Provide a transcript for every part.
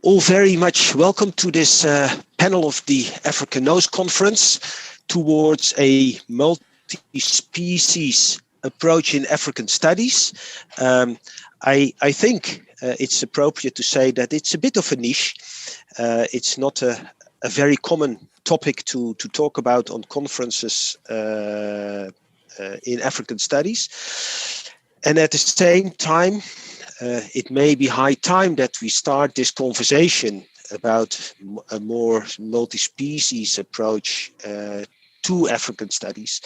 All very much welcome to this panel of the African Nose Conference towards a multi-species approach in African studies. I think it's appropriate to say that it's a bit of a niche. It's not a very common topic to talk about on conferences in African studies. And at the same time, it may be high time that we start this conversation about a more multi-species approach to African studies,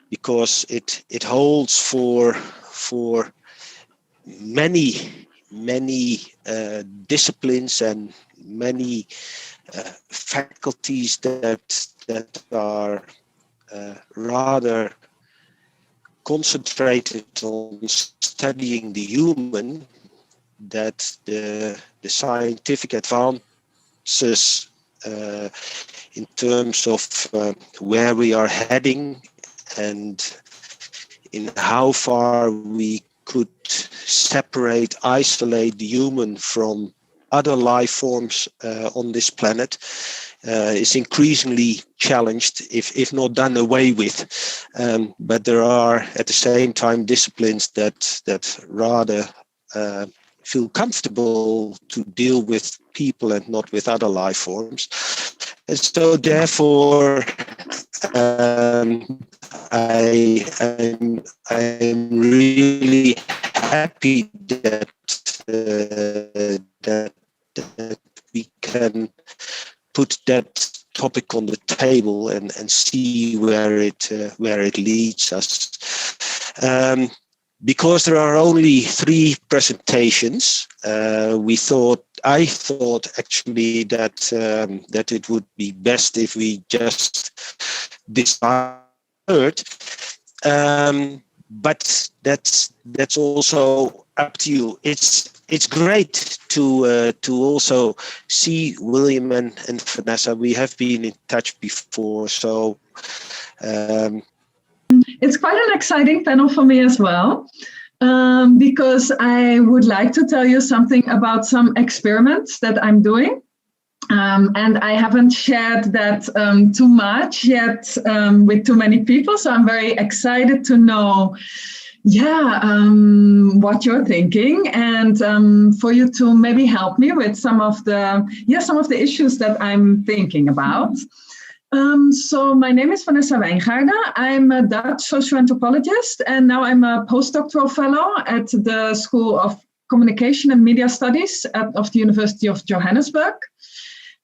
because it holds for many disciplines and many faculties that are rather concentrated on studying the human, that the scientific advances in terms of where we are heading and in how far we could separate, isolate the human from other life forms on this planet is increasingly challenged, if not done away with. But there are at the same time disciplines that rather feel comfortable to deal with people and not with other life forms. And so therefore I'm really happy that we can put that topic on the table and see where it leads us. Because there are only 3 presentations, I thought actually that it would be best if we just decide. But that's also up to you. It's great to also see William and Vanessa. We have been in touch before, so it's quite an exciting panel for me as well, because I would like to tell you something about some experiments that I'm doing. And I haven't shared that too much yet with too many people, so I'm very excited to know what you're thinking, and for you to maybe help me with some of the issues that I'm thinking about. So my name is Vanessa Wijngaarden. I'm a Dutch socioanthropologist, and now I'm a postdoctoral fellow at the School of Communication and Media Studies of the University of Johannesburg.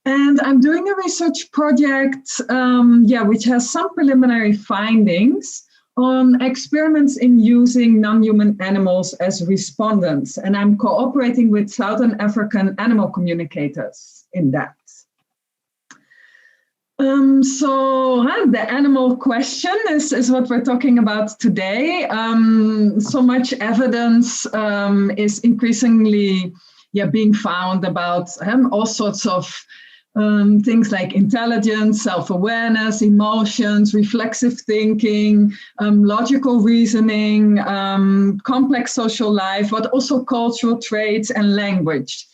And I'm doing a research project, which has some preliminary findings on experiments in using non-human animals as respondents. And I'm cooperating with Southern African animal communicators in that. The animal question is what we're talking about today. So much evidence is increasingly being found about all sorts of things like intelligence, self-awareness, emotions, reflexive thinking, logical reasoning, complex social life, but also cultural traits and language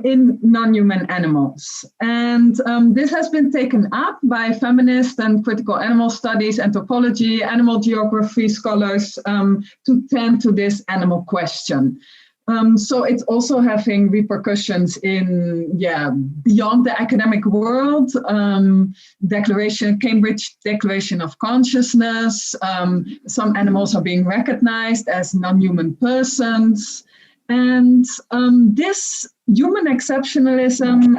in non-human animals. And this has been taken up by feminist and critical animal studies, anthropology, animal geography scholars to tend to this animal question. So it's also having repercussions in, beyond the academic world, Cambridge Declaration of Consciousness. Some animals are being recognized as non-human persons. And this human exceptionalism,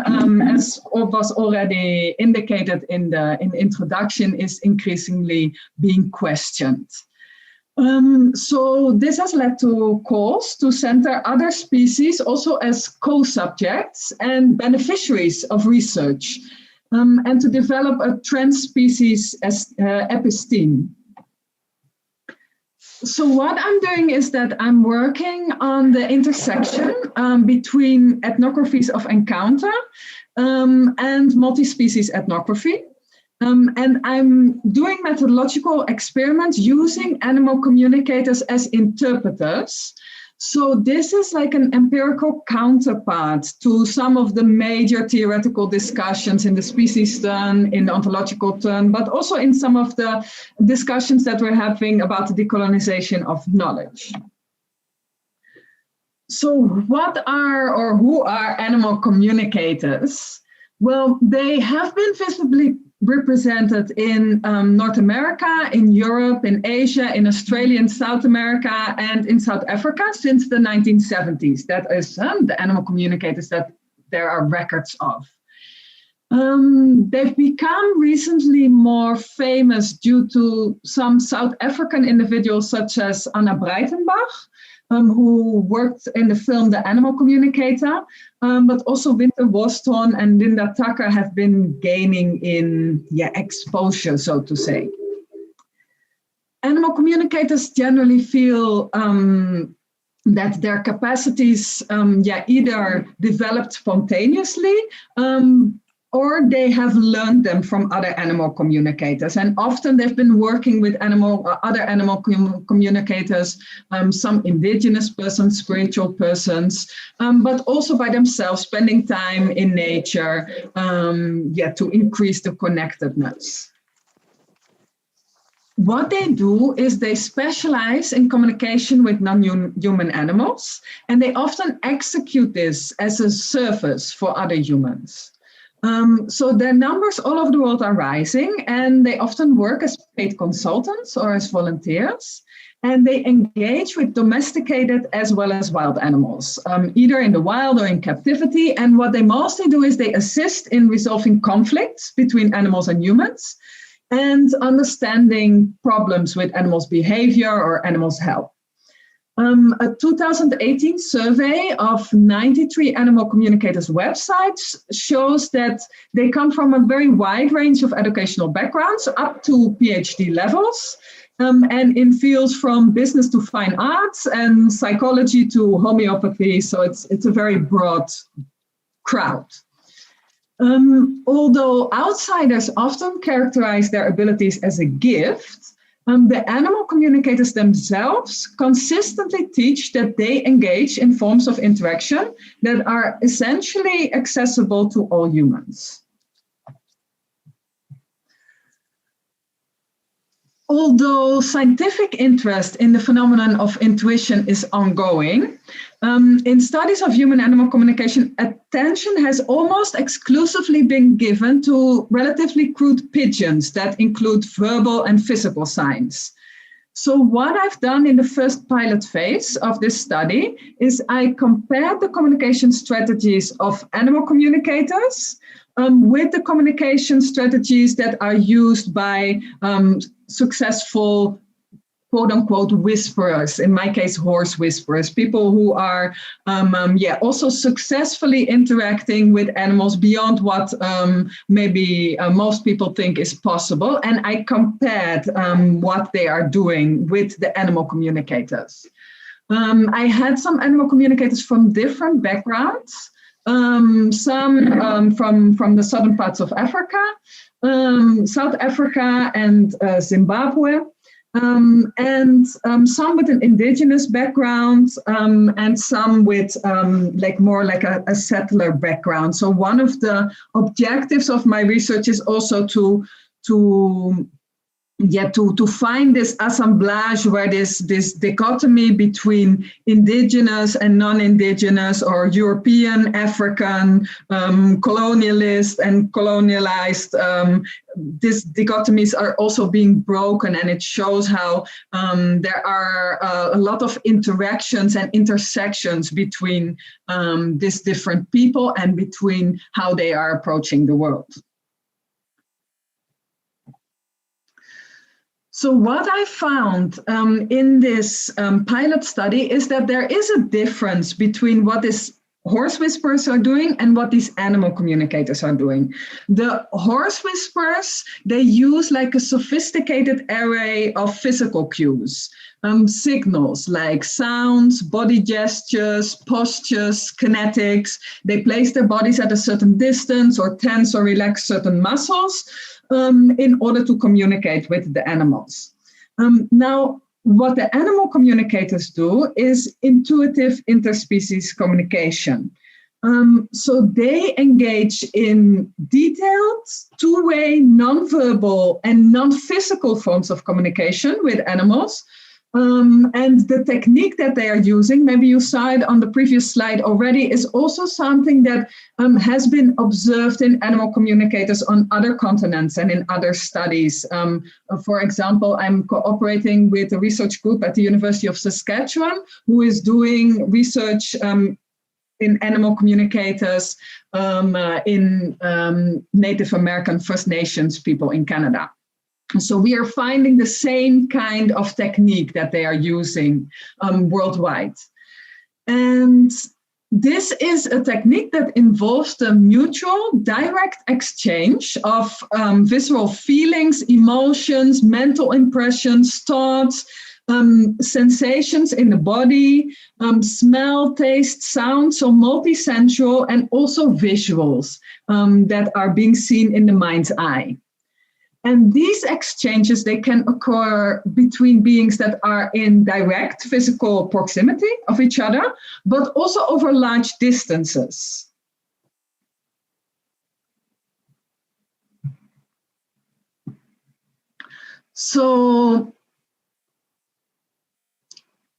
as was already indicated in the introduction, is increasingly being questioned. So this has led to calls to center other species also as co-subjects and beneficiaries of research, and to develop a trans-species episteme. So what I'm doing is that I'm working on the intersection between ethnographies of encounter and multi-species ethnography. And I'm doing methodological experiments using animal communicators as interpreters So this is like an empirical counterpart to some of the major theoretical discussions in the species turn, in the ontological turn, but also in some of the discussions that we're having about the decolonization of knowledge. So what are or who are animal communicators? Well, they have been visibly represented in North America, in Europe, in Asia, in Australia, in South America, and in South Africa since the 1970s. That is the animal communicators that there are records of. They've become recently more famous due to some South African individuals such as Anna Breitenbach, who worked in the film The Animal Communicator, but also Winter Waston and Linda Tucker have been gaining in exposure, so to say. Animal communicators generally feel that their capacities either developed spontaneously or they have learned them from other animal communicators. And often they've been working with other animal communicators, some indigenous persons, spiritual persons, but also by themselves, spending time in nature, to increase the connectedness. What they do is they specialize in communication with non-human animals, and they often execute this as a service for other humans. So their numbers all over the world are rising, and they often work as paid consultants or as volunteers, and they engage with domesticated as well as wild animals, either in the wild or in captivity. And what they mostly do is they assist in resolving conflicts between animals and humans and understanding problems with animals' behavior or animals' health. A 2018 survey of 93 animal communicators' websites shows that they come from a very wide range of educational backgrounds, up to PhD levels, and in fields from business to fine arts and psychology to homeopathy. So it's a very broad crowd. Although outsiders often characterize their abilities as a gift, the animal communicators themselves consistently teach that they engage in forms of interaction that are essentially accessible to all humans. Although scientific interest in the phenomenon of intuition is ongoing, in studies of human-animal communication, attention has almost exclusively been given to relatively crude pigeons that include verbal and physical signs. So what I've done in the first pilot phase of this study is I compared the communication strategies of animal communicators with the communication strategies that are used by successful quote-unquote whisperers, in my case, horse whisperers, people who are also successfully interacting with animals beyond what maybe most people think is possible. And I compared what they are doing with the animal communicators. I had some animal communicators from different backgrounds, some from the southern parts of Africa, South Africa and Zimbabwe, and some with an indigenous background, and some with more like a settler background. So one of the objectives of my research is also to find this assemblage where this dichotomy between indigenous and non-indigenous or European, African, colonialist and colonialized, these dichotomies are also being broken, and it shows how there are a lot of interactions and intersections between these different people and between how they are approaching the world. So what I found in this pilot study is that there is a difference between what these horse whisperers are doing and what these animal communicators are doing. The horse whisperers, they use like a sophisticated array of physical cues, signals like sounds, body gestures, postures, kinetics. They place their bodies at a certain distance or tense or relax certain muscles in order to communicate with the animals. Now, what the animal communicators do is intuitive interspecies communication. So they engage in detailed, two-way, non-verbal and non-physical forms of communication with animals. And the technique that they are using, maybe you saw it on the previous slide already, is also something that has been observed in animal communicators on other continents and in other studies. For example, I'm cooperating with a research group at the University of Saskatchewan who is doing research in animal communicators in Native American First Nations people in Canada. So we are finding the same kind of technique that they are using worldwide. And this is a technique that involves the mutual, direct exchange of visceral feelings, emotions, mental impressions, thoughts, sensations in the body, smell, taste, sound, so multisensual, and also visuals that are being seen in the mind's eye. And these exchanges, they can occur between beings that are in direct physical proximity of each other, but also over large distances. So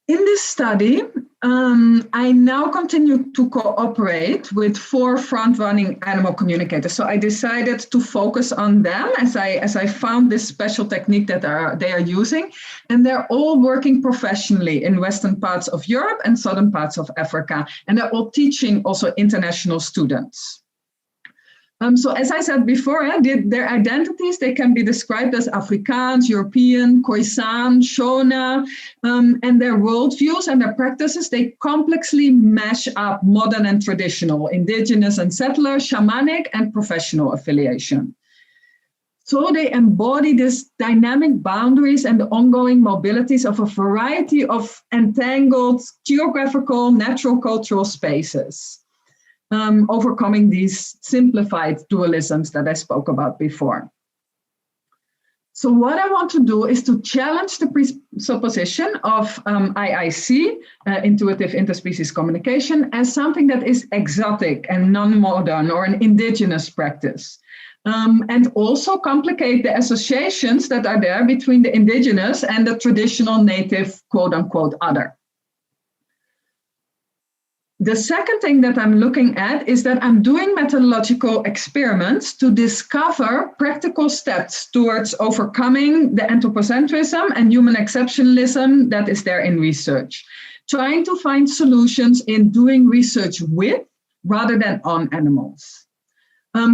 in this study, I now continue to cooperate with 4 front-running animal communicators. So I decided to focus on them as I found this special technique that they are using. And they're all working professionally in western parts of Europe and southern parts of Africa. And they're all teaching also international students. So as I said before, their identities, they can be described as Afrikaans, European, Khoisan, Shona, and their worldviews and their practices, they complexly mash up modern and traditional, indigenous and settler, shamanic and professional affiliation. So they embody these dynamic boundaries and the ongoing mobilities of a variety of entangled geographical, natural cultural spaces. Overcoming these simplified dualisms that I spoke about before. So what I want to do is to challenge the presupposition of IIC, intuitive interspecies communication, as something that is exotic and non-modern or an indigenous practice. And also complicate the associations that are there between the indigenous and the traditional native, quote unquote, other. The second thing that I'm looking at is that I'm doing methodological experiments to discover practical steps towards overcoming the anthropocentrism and human exceptionalism that is there in research, trying to find solutions in doing research with rather than on animals.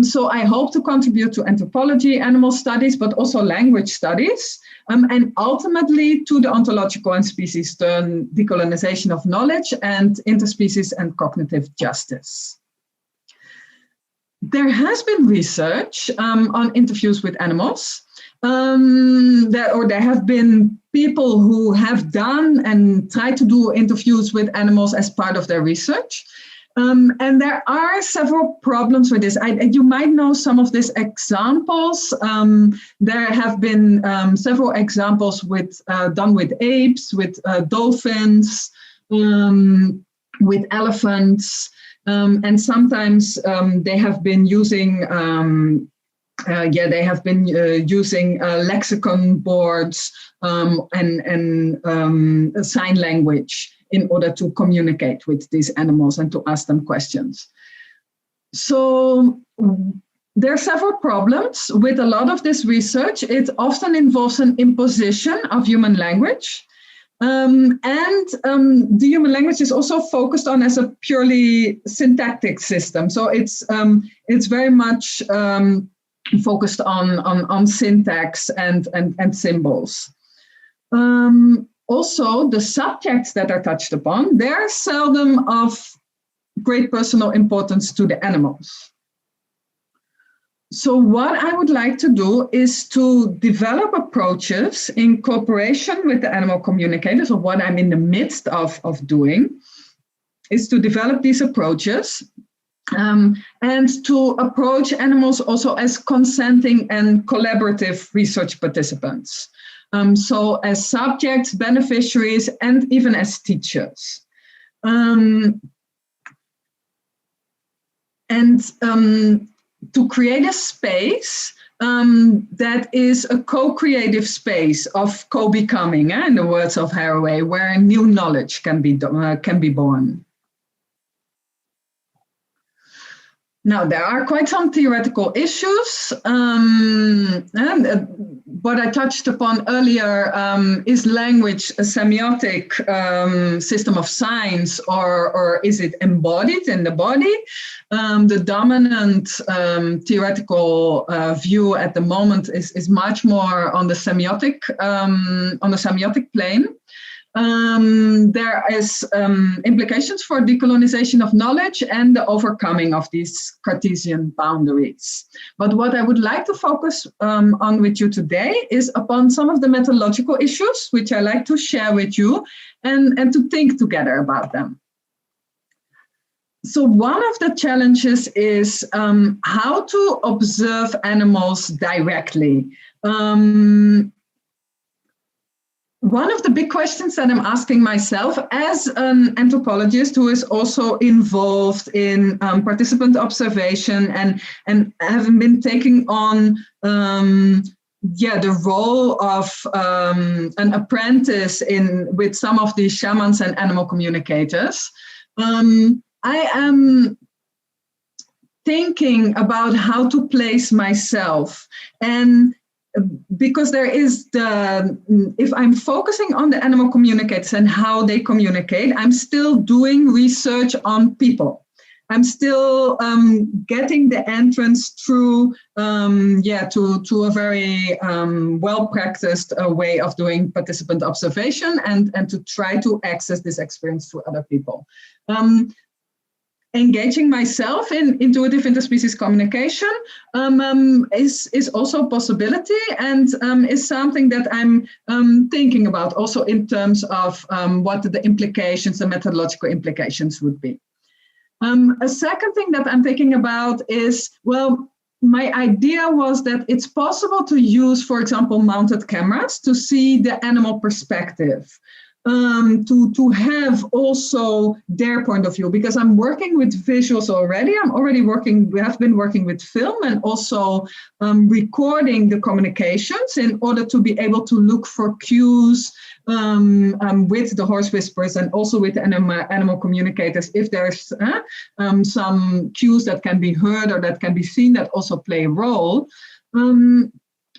So I hope to contribute to anthropology, animal studies, but also language studies, and ultimately to the ontological and species turn decolonization of knowledge and interspecies and cognitive justice. There has been research on interviews with animals. There have been people who have done and tried to do interviews with animals as part of their research. And there are several problems with this. You might know some of these examples. There have been several examples done with apes, with dolphins, with elephants, and sometimes they have been using using lexicon boards and sign language in order to communicate with these animals and to ask them questions. So there are several problems with a lot of this research. It often involves an imposition of human language. And the human language is also focused on as a purely syntactic system. So it's very much focused on syntax and symbols. Also, the subjects that are touched upon, they're seldom of great personal importance to the animals. So what I would like to do is to develop approaches in cooperation with the animal communicators, or what I'm in the midst of doing, is to develop these approaches and to approach animals also as consenting and collaborative research participants. so as subjects, beneficiaries, and even as teachers. To create a space that is a co-creative space of co-becoming, in the words of Haraway, where new knowledge can be born. Now, there are quite some theoretical issues. What I touched upon earlier, is language a semiotic system of signs, or is it embodied in the body? The dominant theoretical view at the moment is much more on the semiotic plane. There is implications for decolonization of knowledge and the overcoming of these Cartesian boundaries. But what I would like to focus on with you today is upon some of the methodological issues, which I like to share with you and to think together about them. So one of the challenges is how to observe animals directly. One of the big questions that I'm asking myself as an anthropologist who is also involved in participant observation and having been taking on the role of an apprentice with some of the shamans and animal communicators, I am thinking about how to place myself, and because there is if I'm focusing on the animal communicators and how they communicate, I'm still doing research on people. I'm still getting the entrance through, to a very well-practiced way of doing participant observation and to try to access this experience through other people. Engaging myself in intuitive interspecies communication is also a possibility, and is something that I'm thinking about also in terms of what the implications, the methodological implications would be. A second thing that I'm thinking about is, well, my idea was that it's possible to use, for example, mounted cameras to see the animal perspective. To have also their point of view, because I'm working with visuals already. We have been working with film and also recording the communications in order to be able to look for cues with the horse whisperers and also with the animal communicators. If there's some cues that can be heard or that can be seen that also play a role.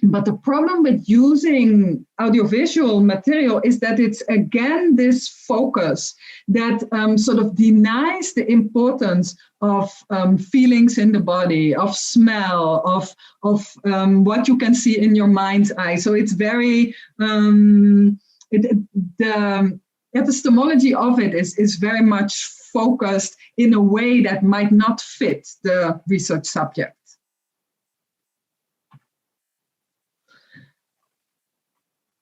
But the problem with using audiovisual material is that it's, again, this focus that sort of denies the importance of feelings in the body, of smell, of what you can see in your mind's eye. So it's very, the epistemology of it is very much focused in a way that might not fit the research subject.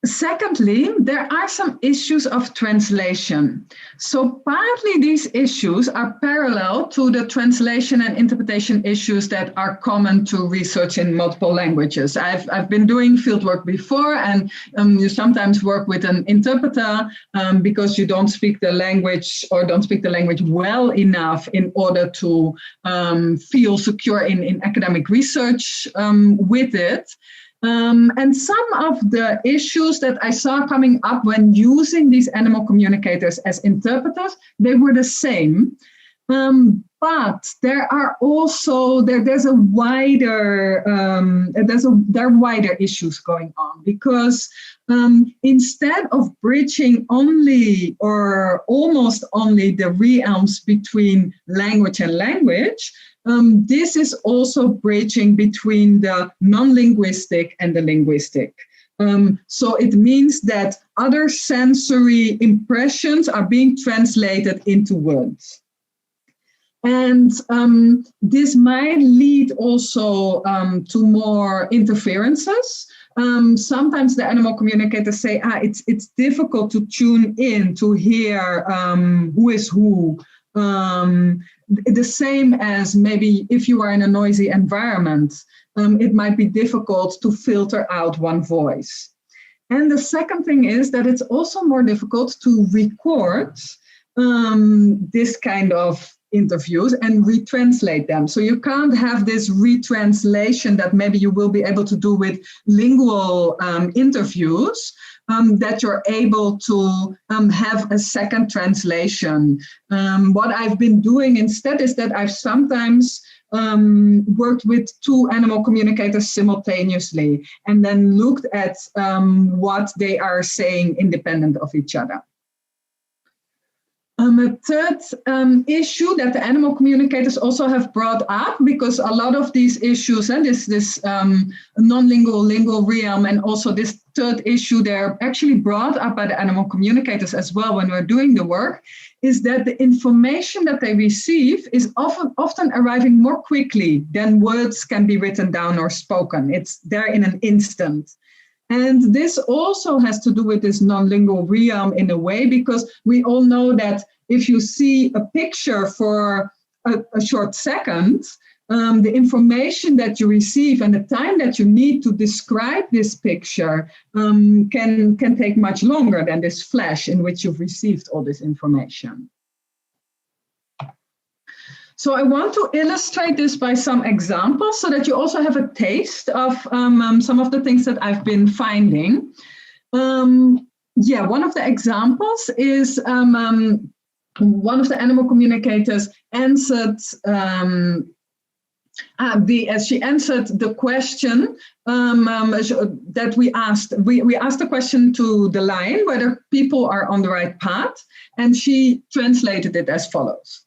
Secondly, there are some issues of translation. So partly these issues are parallel to the translation and interpretation issues that are common to research in multiple languages. I've been doing fieldwork before, and you sometimes work with an interpreter because you don't speak the language or don't speak the language well enough in order to feel secure in academic research with it. And some of the issues that I saw coming up when using these animal communicators as interpreters, they were the same. But there are also, there are wider issues going on, because instead of bridging only or almost only the realms between language and language, this is also bridging between the non-linguistic and the linguistic. So it means that other sensory impressions are being translated into words. And this might lead also to more interferences. Sometimes the animal communicators say, it's difficult to tune in to hear who is who. The same as maybe if you are in a noisy environment, it might be difficult to filter out one voice. And the second thing is that it's also more difficult to record this kind of interviews and retranslate them. So you can't have this retranslation that maybe you will be able to do with lingual interviews, that you're able to have a second translation. What I've been doing instead is that I've sometimes worked with two animal communicators simultaneously and then looked at what they are saying independent of each other. A third issue that the animal communicators also have brought up, because a lot of these issues and this non-lingual, lingual realm, and also this third issue, they're actually brought up by the animal communicators as well when we're doing the work, is that the information that they receive is often arriving more quickly than words can be written down or spoken. It's there in an instant. And this also has to do with this non-lingual realm in a way, because we all know that if you see a picture for a short second, the information that you receive and the time that you need to describe this picture can take much longer than this flash in which you've received all this information. So I want to illustrate this by some examples so that you also have a taste of some of the things that I've been finding. One of the examples is one of the animal communicators answered, she answered the question that we asked. We asked the question to the lion whether people are on the right path, and she translated it as follows.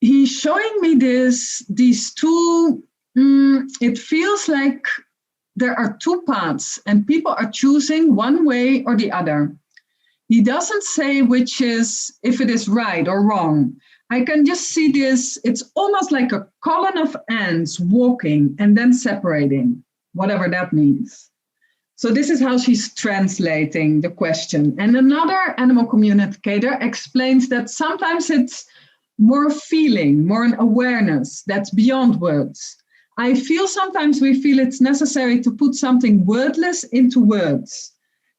He's showing me these two, it feels like there are two paths and people are choosing one way or the other. He doesn't say which is, if it is right or wrong. I can just see this, it's almost like a column of ants walking and then separating, whatever that means. So this is how she's translating the question. And another animal communicator explains that sometimes it's more feeling, more an awareness that's beyond words. I feel sometimes we feel it's necessary to put something wordless into words.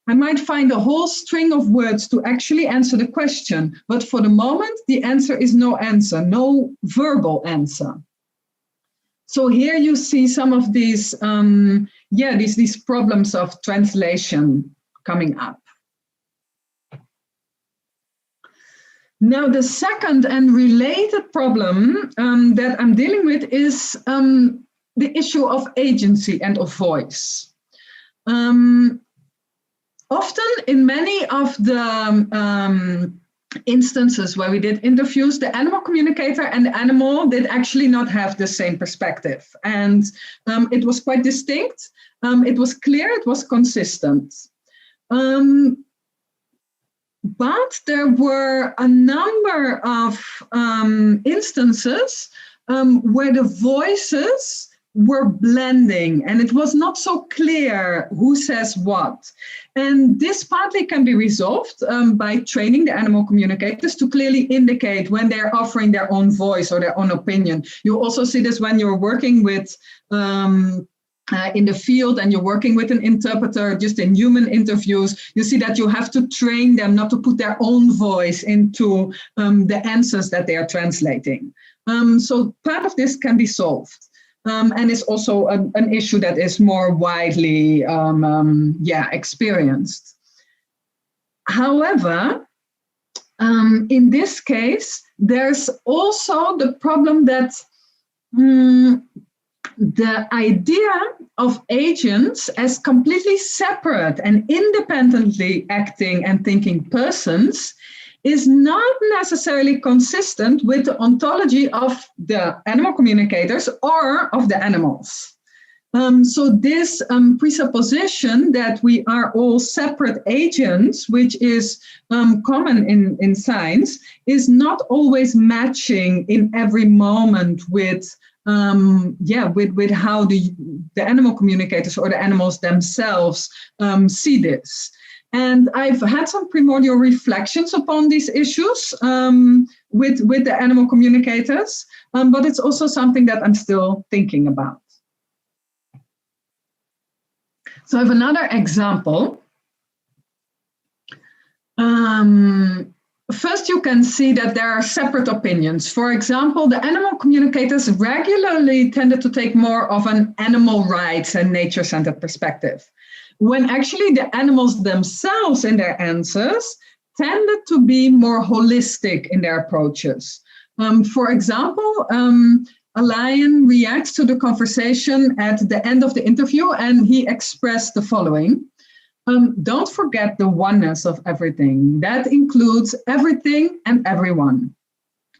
I might find a whole string of words to actually answer the question, but for the moment, the answer is no answer, no verbal answer. So here you see some of these, these problems of translation coming up. Now, the second and related problem that I'm dealing with is the issue of agency and of voice. Often in many of the instances where we did interviews, the animal communicator and the animal did actually not have the same perspective. And it was quite distinct. It was clear, it was consistent. But there were a number of instances where the voices were blending and it was not so clear who says what. And this partly can be resolved by training the animal communicators to clearly indicate when they're offering their own voice or their own opinion. You also see this when you're working with in the field and you're working with an interpreter, just in human interviews, you see that you have to train them not to put their own voice into the answers that they are translating. So part of this can be solved. And it's also an issue that is more widely experienced. However, in this case, there's also the problem that the idea of agents as completely separate and independently acting and thinking persons is not necessarily consistent with the ontology of the animal communicators or of the animals. So this presupposition that we are all separate agents, which is common in science, is not always matching in every moment with how the animal communicators or the animals themselves see this. And I've had some primordial reflections upon these issues with the animal communicators, but it's also something that I'm still thinking about. So I have another example. First, you can see that there are separate opinions. For example, the animal communicators regularly tended to take more of an animal rights and nature-centered perspective, when actually the animals themselves in their answers tended to be more holistic in their approaches. For example, a lion reacts to the conversation at the end of the interview, and he expressed the following. Don't forget the oneness of everything. That includes everything and everyone.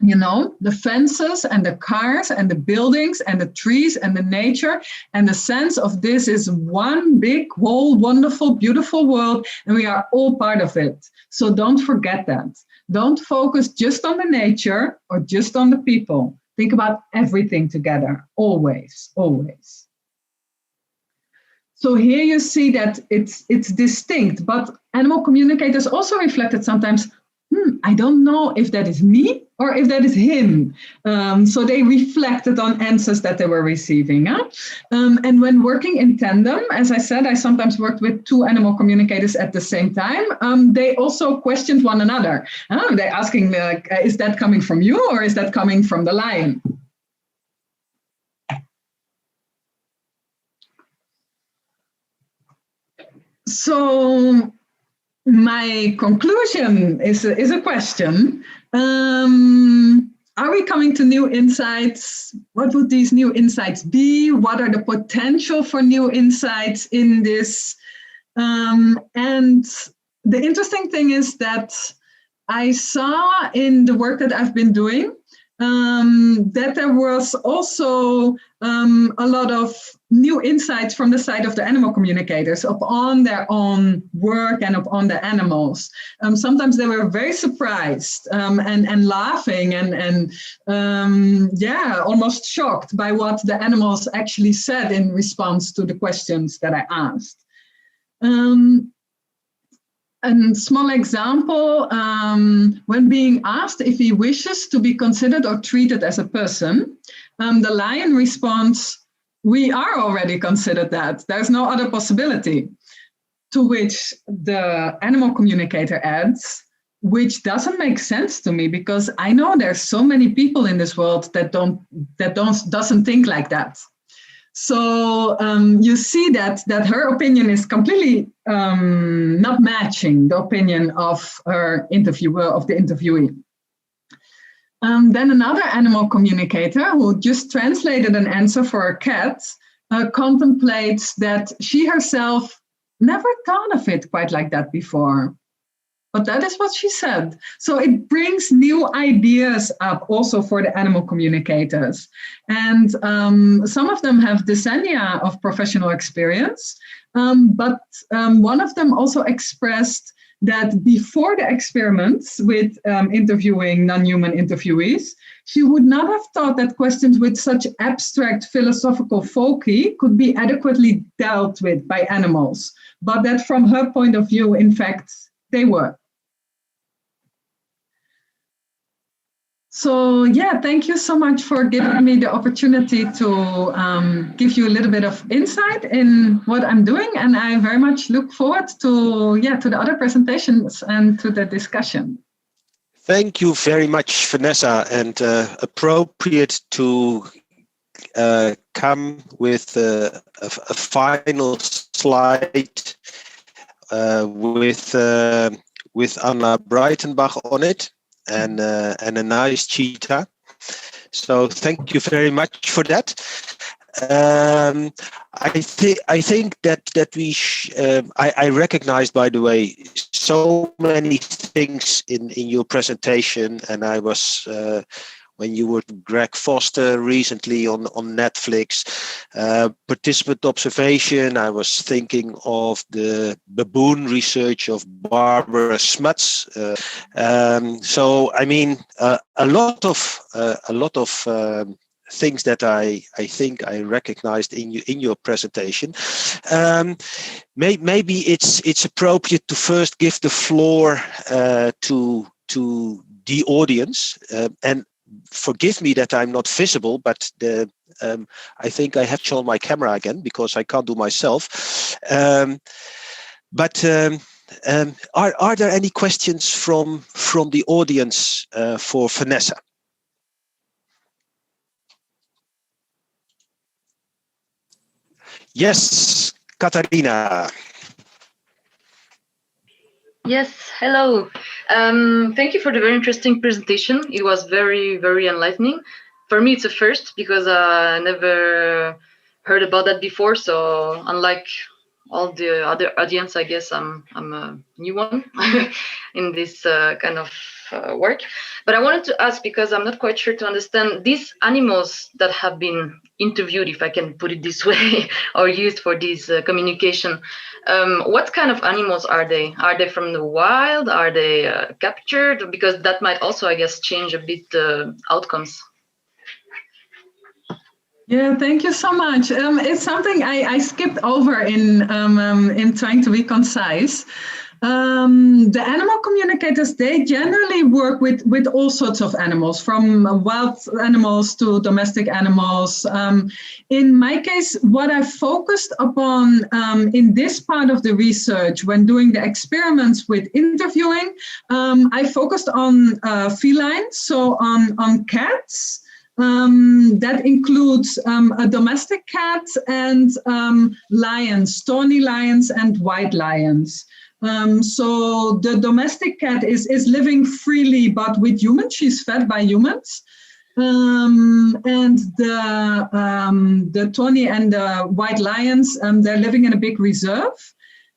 You know, the fences and the cars and the buildings and the trees and the nature, and the sense of this is one big, whole, wonderful, beautiful world, and we are all part of it. So don't forget that. Don't focus just on the nature or just on the people. Think about everything together, always, always. So here you see that it's distinct, but animal communicators also reflected sometimes, I don't know if that is me or if that is him. So they reflected on answers that they were receiving. And when working in tandem, as I said, I sometimes worked with two animal communicators at the same time. They also questioned one another. They're asking, is that coming from you or is that coming from the lion? So my conclusion is a question. Are we coming to new insights? What would these new insights be? What are the potential for new insights in this? And the interesting thing is that I saw in the work that I've been doing that there was also a lot of new insights from the side of the animal communicators upon their own work and upon the animals. Sometimes they were very surprised and laughing and almost shocked by what the animals actually said in response to the questions that I asked. A small example, when being asked if he wishes to be considered or treated as a person, the lion responds, "We are already considered that. There's no other possibility." To which the animal communicator adds, "Which doesn't make sense to me because I know there's so many people in this world that doesn't think like that." So you see that her opinion is completely not matching the opinion of her interviewer, of the interviewee. Then another animal communicator who just translated an answer for a cat contemplates that she herself never thought of it quite like that before. But that is what she said. So it brings new ideas up also for the animal communicators. And some of them have decennia of professional experience, but one of them also expressed that before the experiments with interviewing non-human interviewees, she would not have thought that questions with such abstract philosophical foci could be adequately dealt with by animals, but that from her point of view, in fact, they were. So yeah, thank you so much for giving me the opportunity to give you a little bit of insight in what I'm doing, and I very much look forward to the other presentations and to the discussion. Thank you very much, Vanessa, and appropriate to come with a final slide with Anna Breitenbach on it. And a nice cheetah. So thank you very much for that. I think that we I recognized, by the way, so many things in your presentation, and I was when you were Greg Foster recently on Netflix, participant observation. I was thinking of the baboon research of Barbara Smuts. So I mean, a lot of things that I think I recognized in your presentation. Maybe it's appropriate to first give the floor to the audience, and forgive me that I'm not visible, but I think I have to shown my camera again because I can't do myself. Are there any questions from the audience for Vanessa? Yes, Katarina. Yes, hello. Thank you for the very interesting presentation. It was very, very enlightening. For me, it's a first because I never heard about that before. So unlike all the other audience, I guess I'm a new one in this kind of work. But I wanted to ask, because I'm not quite sure to understand, these animals that have been interviewed, if I can put it this way, or used for this communication, what kind of animals are they? Are they from the wild? Are they captured? Because that might also, I guess, change a bit the outcomes. Yeah, thank you so much. It's something I skipped over in trying to be concise. The animal communicators, they generally work with all sorts of animals, from wild animals to domestic animals. In my case, what I focused upon in this part of the research when doing the experiments with interviewing, I focused on felines, so on cats. That includes a domestic cat and lions, tawny lions and white lions. So the domestic cat is living freely, but with humans. She's fed by humans. And the tawny and the white lions, they're living in a big reserve.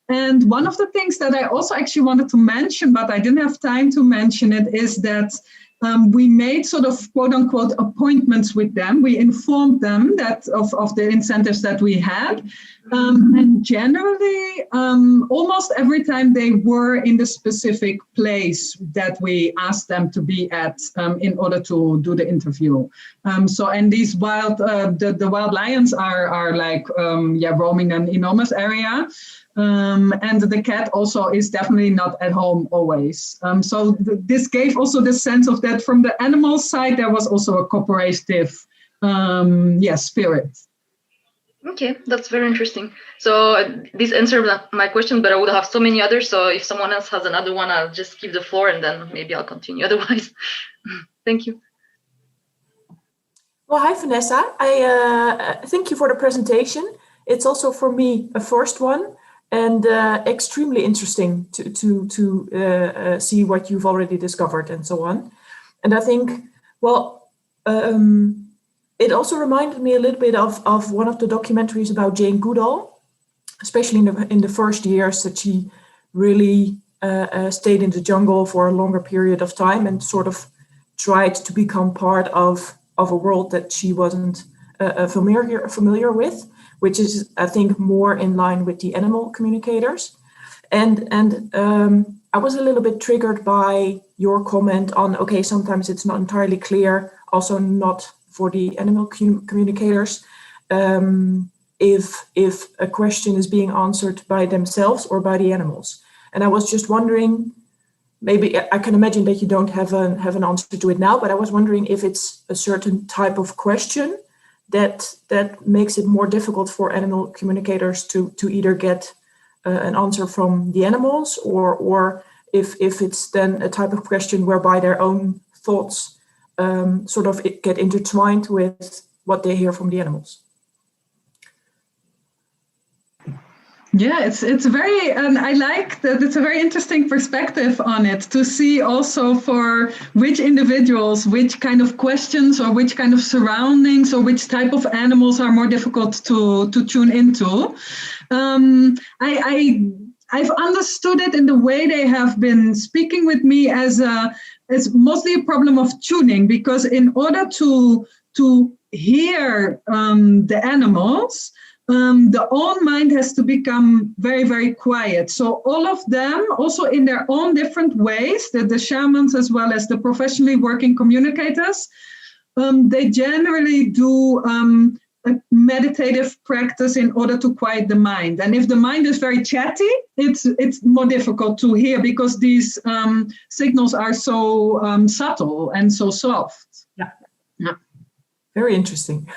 And one of the things that I also actually wanted to mention, but I didn't have time to mention it, is that we made sort of quote unquote appointments with them. We informed them that of the incentives that we had. And generally, almost every time they were in the specific place that we asked them to be at in order to do the interview. And these wild, the wild lions are like, roaming an enormous area. And the cat also is definitely not at home always. So this gave also the sense of that from the animal side, there was also a cooperative spirit. Okay, that's very interesting. So this answered my question, but I would have so many others. So if someone else has another one, I'll just give the floor and then maybe I'll continue otherwise. Thank you. Well, hi, Vanessa. I thank you for the presentation. It's also for me a first one. And extremely interesting to see what you've already discovered and so on. And I think, it also reminded me a little bit of one of the documentaries about Jane Goodall, especially in the first years that she really stayed in the jungle for a longer period of time and sort of tried to become part of a world that she wasn't familiar with, which is, I think, more in line with the animal communicators. And I was a little bit triggered by your comment on, okay, sometimes it's not entirely clear, also not for the animal communicators, if a question is being answered by themselves or by the animals. And I was just wondering, maybe I can imagine that you don't have an answer to it now, but I was wondering if it's a certain type of question that makes it more difficult for animal communicators to either get an answer from the animals, or if it's then a type of question whereby their own thoughts sort of get intertwined with what they hear from the animals. Yeah, it's very, and I like that it's a very interesting perspective on it to see also for which individuals, which kind of questions or which kind of surroundings or which type of animals are more difficult to tune into. I've understood it in the way they have been speaking with me as mostly a problem of tuning, because in order to hear the animals, the own mind has to become very, very quiet. So all of them, also in their own different ways, the shamans as well as the professionally working communicators, they generally do a meditative practice in order to quiet the mind. And if the mind is very chatty, it's more difficult to hear because these signals are so subtle and so soft. Yeah. Yeah. Very interesting.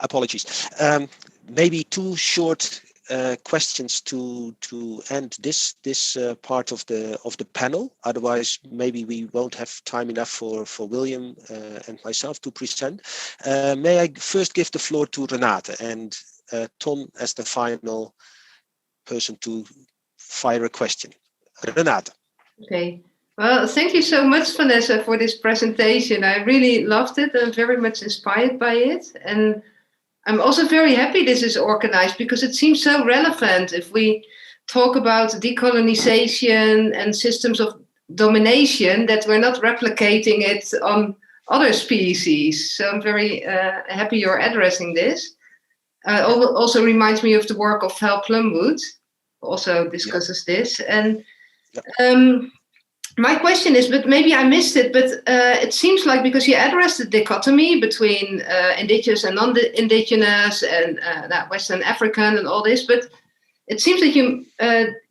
Apologies. Maybe two short questions to end this part of the panel. Otherwise, maybe we won't have time enough for William and myself to present. May I first give the floor to Renate and Ton as the final person to fire a question. Renate. Okay. Well, thank you so much, Vanessa, for this presentation. I really loved it and very much inspired by it. And I'm also very happy this is organized because it seems so relevant if we talk about decolonization and systems of domination, that we're not replicating it on other species. So I'm very happy you're addressing this. Also reminds me of the work of Hal Plumwood, also discusses this. And my question is, but maybe I missed it, but it seems like because you addressed the dichotomy between indigenous and non-indigenous and Western African and all this, but it seems that you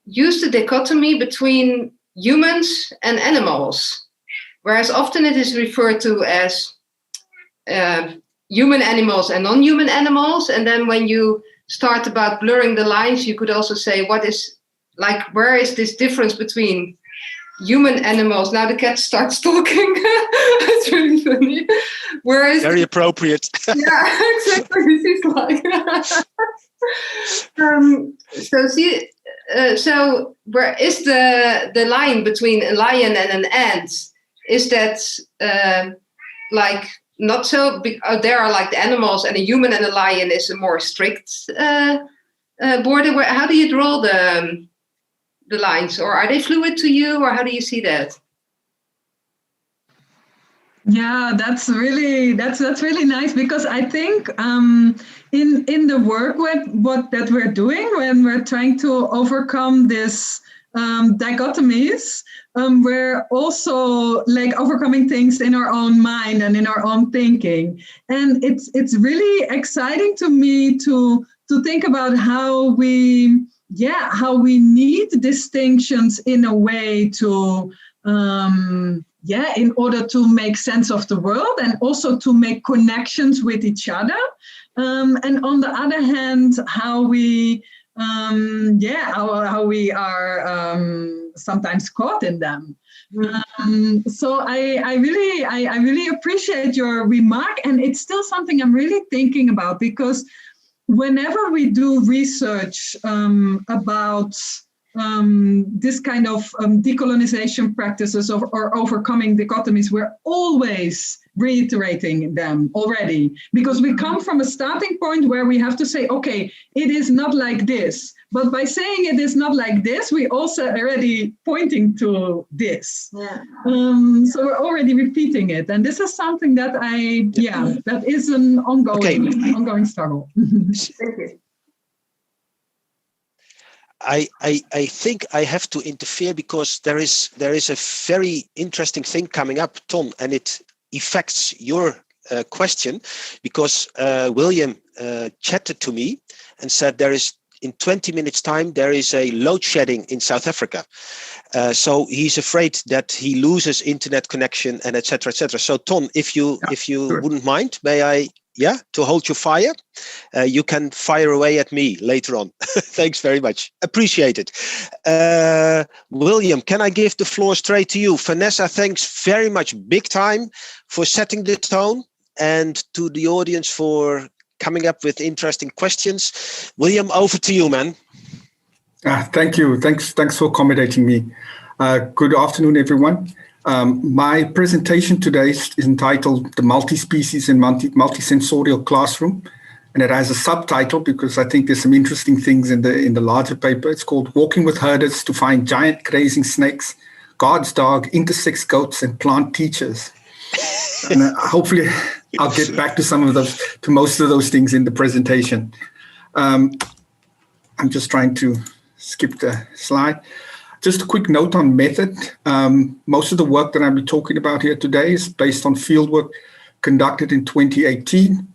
use the dichotomy between humans and animals, whereas often it is referred to as human animals and non-human animals. And then when you start about blurring the lines, you could also say, where is this difference between human animals? Now the cat starts talking. It's really funny. Whereas very appropriate. Yeah, exactly. This is like so where is the line between a lion and an ant? Is that like not so big? There are like the animals, and a human and a lion is a more strict border. How do you draw the lines, or are they fluid to you, or how do you see that? Yeah, that's really nice, because I think in the work that we're doing when we're trying to overcome this dichotomies, we're also like overcoming things in our own mind and in our own thinking, and it's really exciting to me to think about how we need distinctions in a way to in order to make sense of the world and also to make connections with each other. And on the other hand, how we are sometimes caught in them. So I really appreciate your remark, and it's still something I'm really thinking about, because whenever we do research about this kind of decolonization practices or overcoming dichotomies, we're always reiterating them already, because we come from a starting point where we have to say, okay, it is not like this. But by saying it is not like this, we also already pointing to this. Yeah. So we're already repeating it. And this is something that that is an ongoing struggle. Thank you. I think I have to interfere, because there is a very interesting thing coming up, Tom, and it affects your question, because William chatted to me and said in 20 minutes time there is a load shedding in South Africa, so he's afraid that he loses internet connection and etc. So Tom, if you sure. Wouldn't mind, may I to hold your fire? You can fire away at me later on. Thanks very much. Appreciate it. William, can I give the floor straight to you? Vanessa, thanks very much, big time, for setting the tone, and to the audience for coming up with interesting questions. William, over to you, man. Thank you. Thanks for accommodating me. Good afternoon, everyone. My presentation today is entitled The Multispecies and Multisensorial Classroom, and it has a subtitle because I think there's some interesting things in the larger paper. It's called Walking with Herders to Find Giant Grazing Snakes, God's Dog, Intersex Goats, and Plant Teachers. And hopefully I'll get back to most of those things in the presentation. I'm just trying to skip the slide. Just a quick note on method. Most of the work that I'll be talking about here today is based on fieldwork conducted in 2018.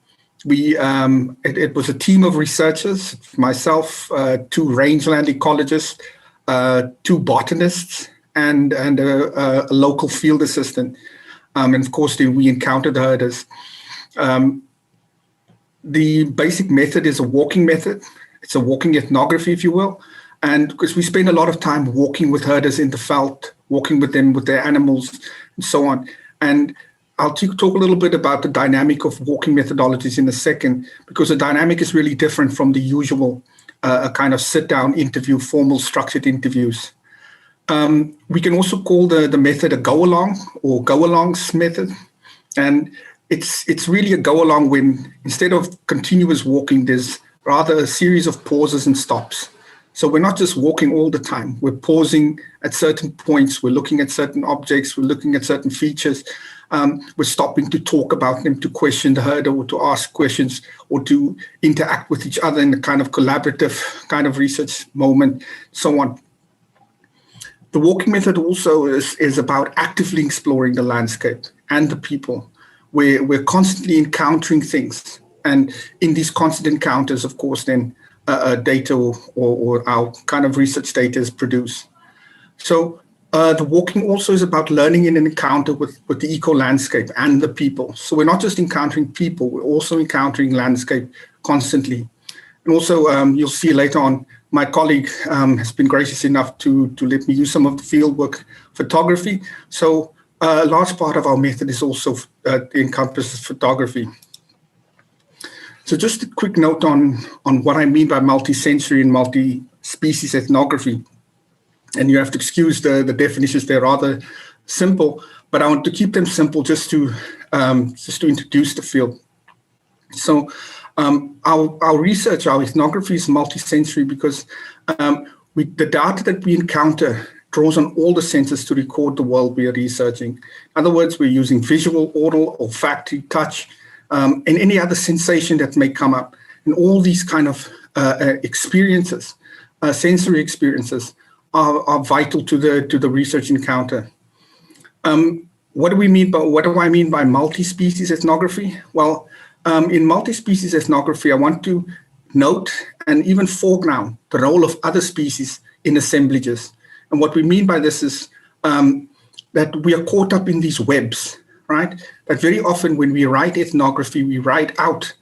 It was a team of researchers, myself, 2 rangeland ecologists, 2 botanists, and a local field assistant. And of course, then we encountered herders. The basic method is a walking method. It's a walking ethnography, if you will. And because we spend a lot of time walking with herders in the veld, walking with them, with their animals, and so on. And I'll talk a little bit about the dynamic of walking methodologies in a second, because the dynamic is really different from the usual kind of sit-down interview, formal structured interviews. We can also call the method a go-along or go-alongs method. And it's really a go-along when instead of continuous walking, there's rather a series of pauses and stops. So we're not just walking all the time. We're pausing at certain points. We're looking at certain objects. We're looking at certain features. We're stopping to talk about them, to question the herder, or to ask questions, or to interact with each other in a kind of collaborative kind of research moment, so on. The walking method also is about actively exploring the landscape and the people. We're constantly encountering things. And in these constant encounters, of course, then data or our kind of research data is produced. So the walking also is about learning in an encounter with the eco-landscape and the people. So we're not just encountering people, we're also encountering landscape constantly. And also, you'll see later on, my colleague has been gracious enough to let me use some of the fieldwork photography. So a large part of our method is also encompasses photography. So just a quick note on what I mean by multisensory and multi-species ethnography. And you have to excuse the definitions, they're rather simple, but I want to keep them simple just to introduce the field. So our research, our ethnography is multisensory because the data that we encounter draws on all the senses to record the world we are researching. In other words, we're using visual, oral, olfactory, touch, and any other sensation that may come up. And all these kind of experiences, sensory experiences, are vital to the research encounter. What do I mean by multi-species ethnography? Well, in multi-species ethnography, I want to note and even foreground the role of other species in assemblages. And what we mean by this is that we are caught up in these webs, right? That very often when we write ethnography, we write out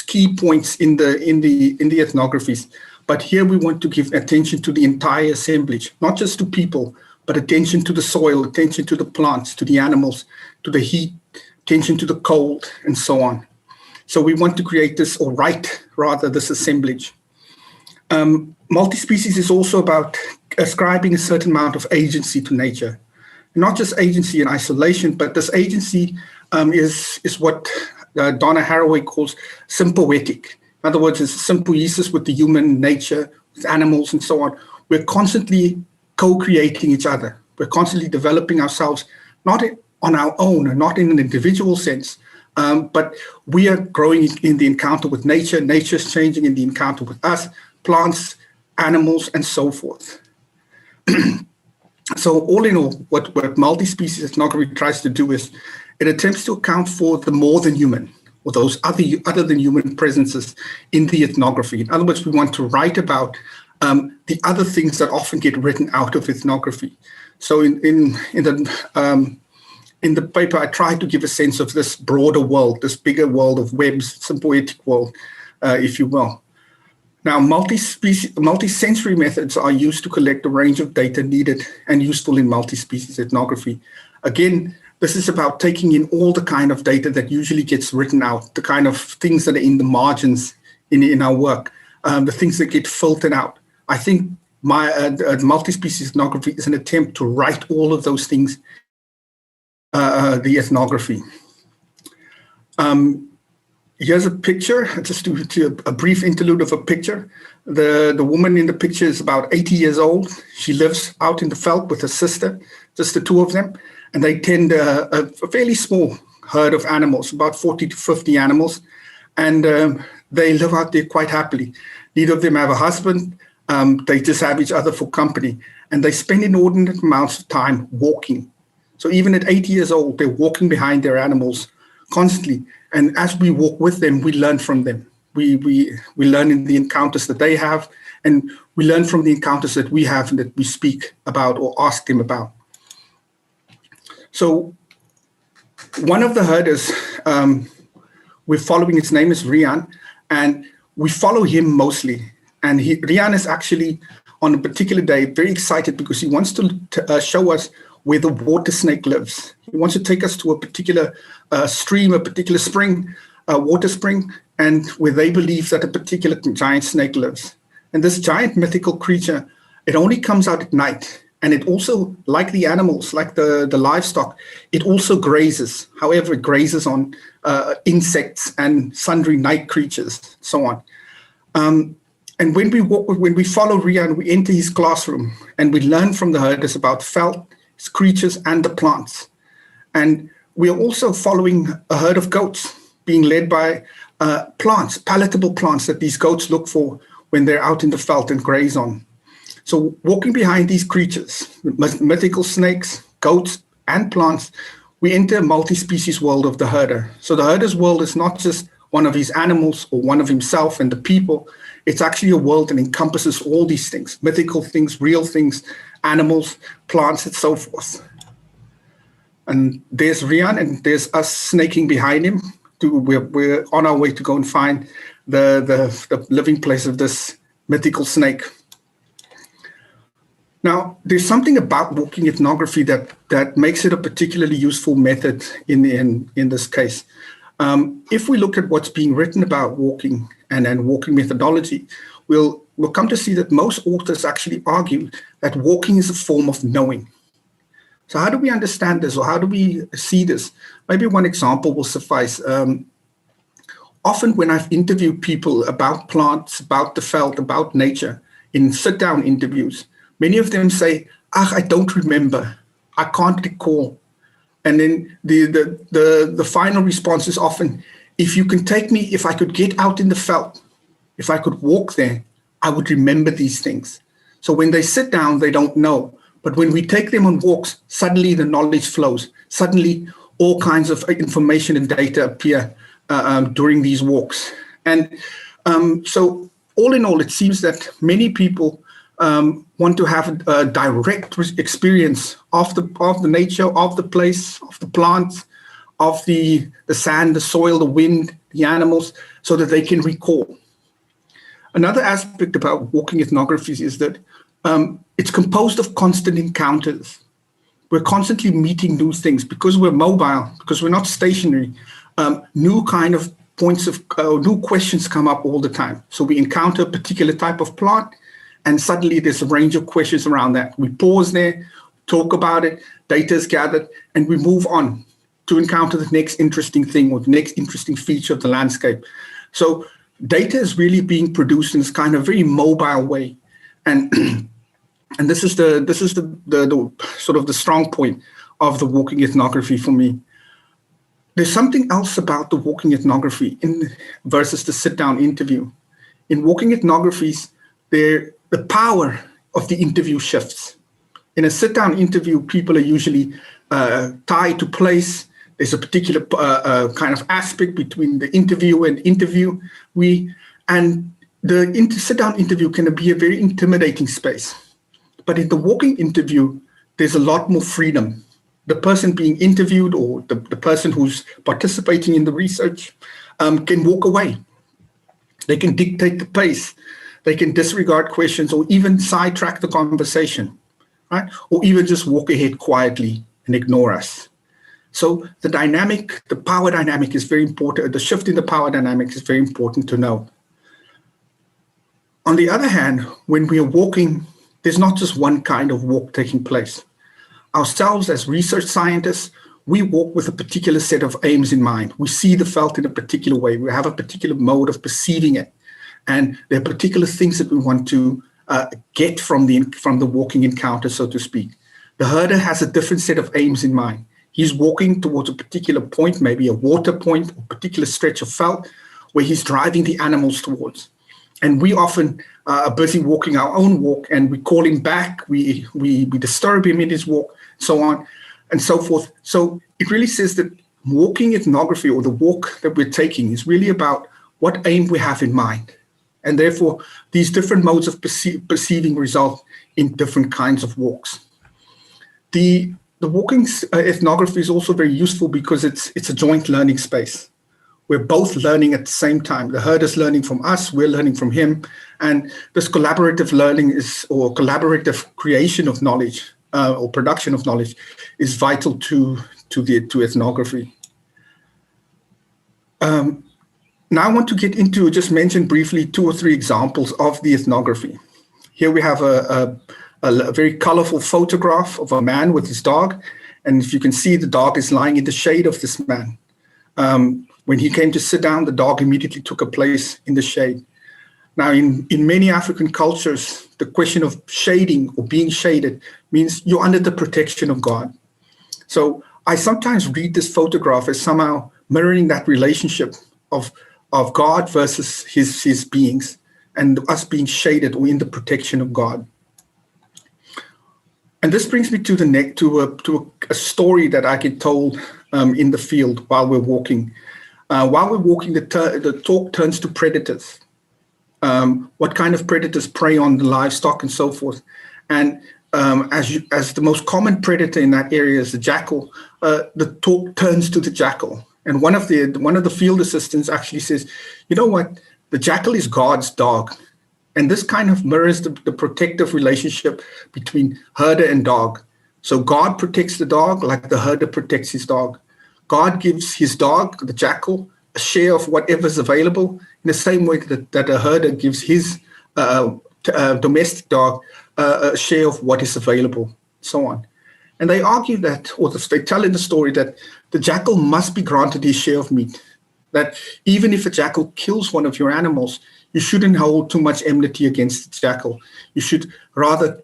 key points in the ethnographies. But here we want to give attention to the entire assemblage, not just to people, but attention to the soil, attention to the plants, to the animals, to the heat, attention to the cold, and so on. So we want to create this, or write rather, this assemblage. Multi-species is also about ascribing a certain amount of agency to nature. Not just agency in isolation, but this agency is what Donna Haraway calls sympoetic. In other words, it's a symbiosis with the human nature, with animals and so on. We're constantly co-creating each other. We're constantly developing ourselves, not on our own and not in an individual sense, but we are growing in the encounter with nature. Nature is changing in the encounter with us, plants, animals, and so forth. So all in all, what multi-species ethnography tries to do is it attempts to account for the more than human, or those other than human presences in the ethnography. In other words, we want to write about the other things that often get written out of ethnography. So in the paper, I tried to give a sense of this broader world, this bigger world of webs, sympoetic world, if you will. Now, multi-sensory methods are used to collect a range of data needed and useful in multi-species ethnography. Again, this is about taking in all the kind of data that usually gets written out, the kind of things that are in the margins in our work, the things that get filtered out. I think my multi-species ethnography is an attempt to write all of those things, the ethnography. Here's a picture, just a brief interlude of a picture. The woman in the picture is about 80 years old. She lives out in the veld with her sister, just the two of them. And they tend a fairly small herd of animals, about 40 to 50 animals. And they live out there quite happily. Neither of them have a husband. They just have each other for company. And they spend inordinate amounts of time walking. So even at 80 years old, they're walking behind their animals constantly. And as we walk with them, we learn from them. We learn in the encounters that they have, and we learn from the encounters that we have and that we speak about or ask them about. So one of the herders we're following, his name is Rian, and we follow him mostly. And Rian is actually, on a particular day, very excited because he wants to show us where the water snake lives. He wants to take us to a particular stream, a particular spring, water spring, and where they believe that a particular giant snake lives. And this giant mythical creature, it only comes out at night. And it also, like the animals, like the livestock, it also grazes. However, it grazes on insects and sundry night creatures, so on. And when we follow Rian, we enter his classroom and we learn from the herders about veld, his creatures, and the plants. And we are also following a herd of goats being led by plants, palatable plants that these goats look for when they're out in the veld and graze on. So walking behind these creatures, mythical snakes, goats, and plants, we enter a multi-species world of the herder. So the herder's world is not just one of his animals or one of himself and the people. It's actually a world that encompasses all these things, mythical things, real things, animals, plants, and so forth. And there's Rian, and there's us snaking behind him. We're on our way to go and find the living place of this mythical snake. Now, there's something about walking ethnography that makes it a particularly useful method in this case. If we look at what's being written about walking and walking methodology, we'll come to see that most authors actually argue that walking is a form of knowing. So how do we understand this, or how do we see this? Maybe one example will suffice. Often when I've interviewed people about plants, about the veld, about nature, in sit-down interviews, many of them say, I don't remember, I can't recall. And then the final response is often, if you can take me, if I could get out in the veld, if I could walk there, I would remember these things. So when they sit down, they don't know. But when we take them on walks, suddenly the knowledge flows. Suddenly all kinds of information and data appear during these walks. And so all in all, it seems that many people want to have a direct experience of the nature, of the place, of the plants, of the sand, the soil, the wind, the animals, so that they can recall. Another aspect about walking ethnographies is that it's composed of constant encounters. We're constantly meeting new things because we're mobile, because we're not stationary. New kind of points of new questions come up all the time. So we encounter a particular type of plant, and suddenly there's a range of questions around that. We pause there, talk about it, data is gathered, and we move on to encounter the next interesting thing or the next interesting feature of the landscape. So data is really being produced in this kind of very mobile way. And and this is the sort of the strong point of the walking ethnography for me. There's something else about the walking ethnography versus the sit-down interview. In walking ethnographies, the power of the interview shifts. In a sit-down interview, people are usually tied to place. There's a particular kind of aspect between the interview and interviewee, and the sit-down interview can be a very intimidating space. But in the walking interview, there's a lot more freedom. The person being interviewed or the person who's participating in the research can walk away. They can dictate the pace. They can disregard questions or even sidetrack the conversation, right? Or even just walk ahead quietly and ignore us. So the dynamic, the power dynamic is very important. The shift in the power dynamic is very important to know. On the other hand, when we are walking, there's not just one kind of walk taking place. Ourselves as research scientists, we walk with a particular set of aims in mind. We see the veld in a particular way. We have a particular mode of perceiving it. And there are particular things that we want to get from the walking encounter, so to speak. The herder has a different set of aims in mind. He's walking towards a particular point, maybe a water point, a particular stretch of veld, where he's driving the animals towards. And we often are busy walking our own walk, and we call him back, we disturb him in his walk, so on and so forth. So it really says that walking ethnography, or the walk that we're taking, is really about what aim we have in mind. And therefore, these different modes of perceiving result in different kinds of walks. The walking ethnography is also very useful because it's a joint learning space. We're both learning at the same time. The herd is learning from us, we're learning from him. And this collaborative learning or collaborative creation of knowledge or production of knowledge is vital to ethnography. Now I want to get into, just mention briefly 2 or 3 examples of the ethnography. Here we have a very colorful photograph of a man with his dog. And if you can see, the dog is lying in the shade of this man. When he came to sit down, the dog immediately took a place in the shade. Now, in many African cultures, the question of shading or being shaded means you're under the protection of God. So I sometimes read this photograph as somehow mirroring that relationship of God versus his beings, and us being shaded or in the protection of God. And this brings me to a story that I get told in the field while we're walking. While we're walking, the talk turns to predators. What kind of predators prey on the livestock and so forth. And as the most common predator in that area is the jackal, the talk turns to the jackal. And one of the field assistants actually says, you know what, the jackal is God's dog. And this kind of mirrors the protective relationship between herder and dog. So God protects the dog like the herder protects his dog. God gives his dog, the jackal, a share of whatever's available in the same way that a herder gives his domestic dog a share of what is available, so on. And they argue that, or they tell in the story that the jackal must be granted his share of meat, that even if a jackal kills one of your animals, you shouldn't hold too much enmity against the jackal. You should rather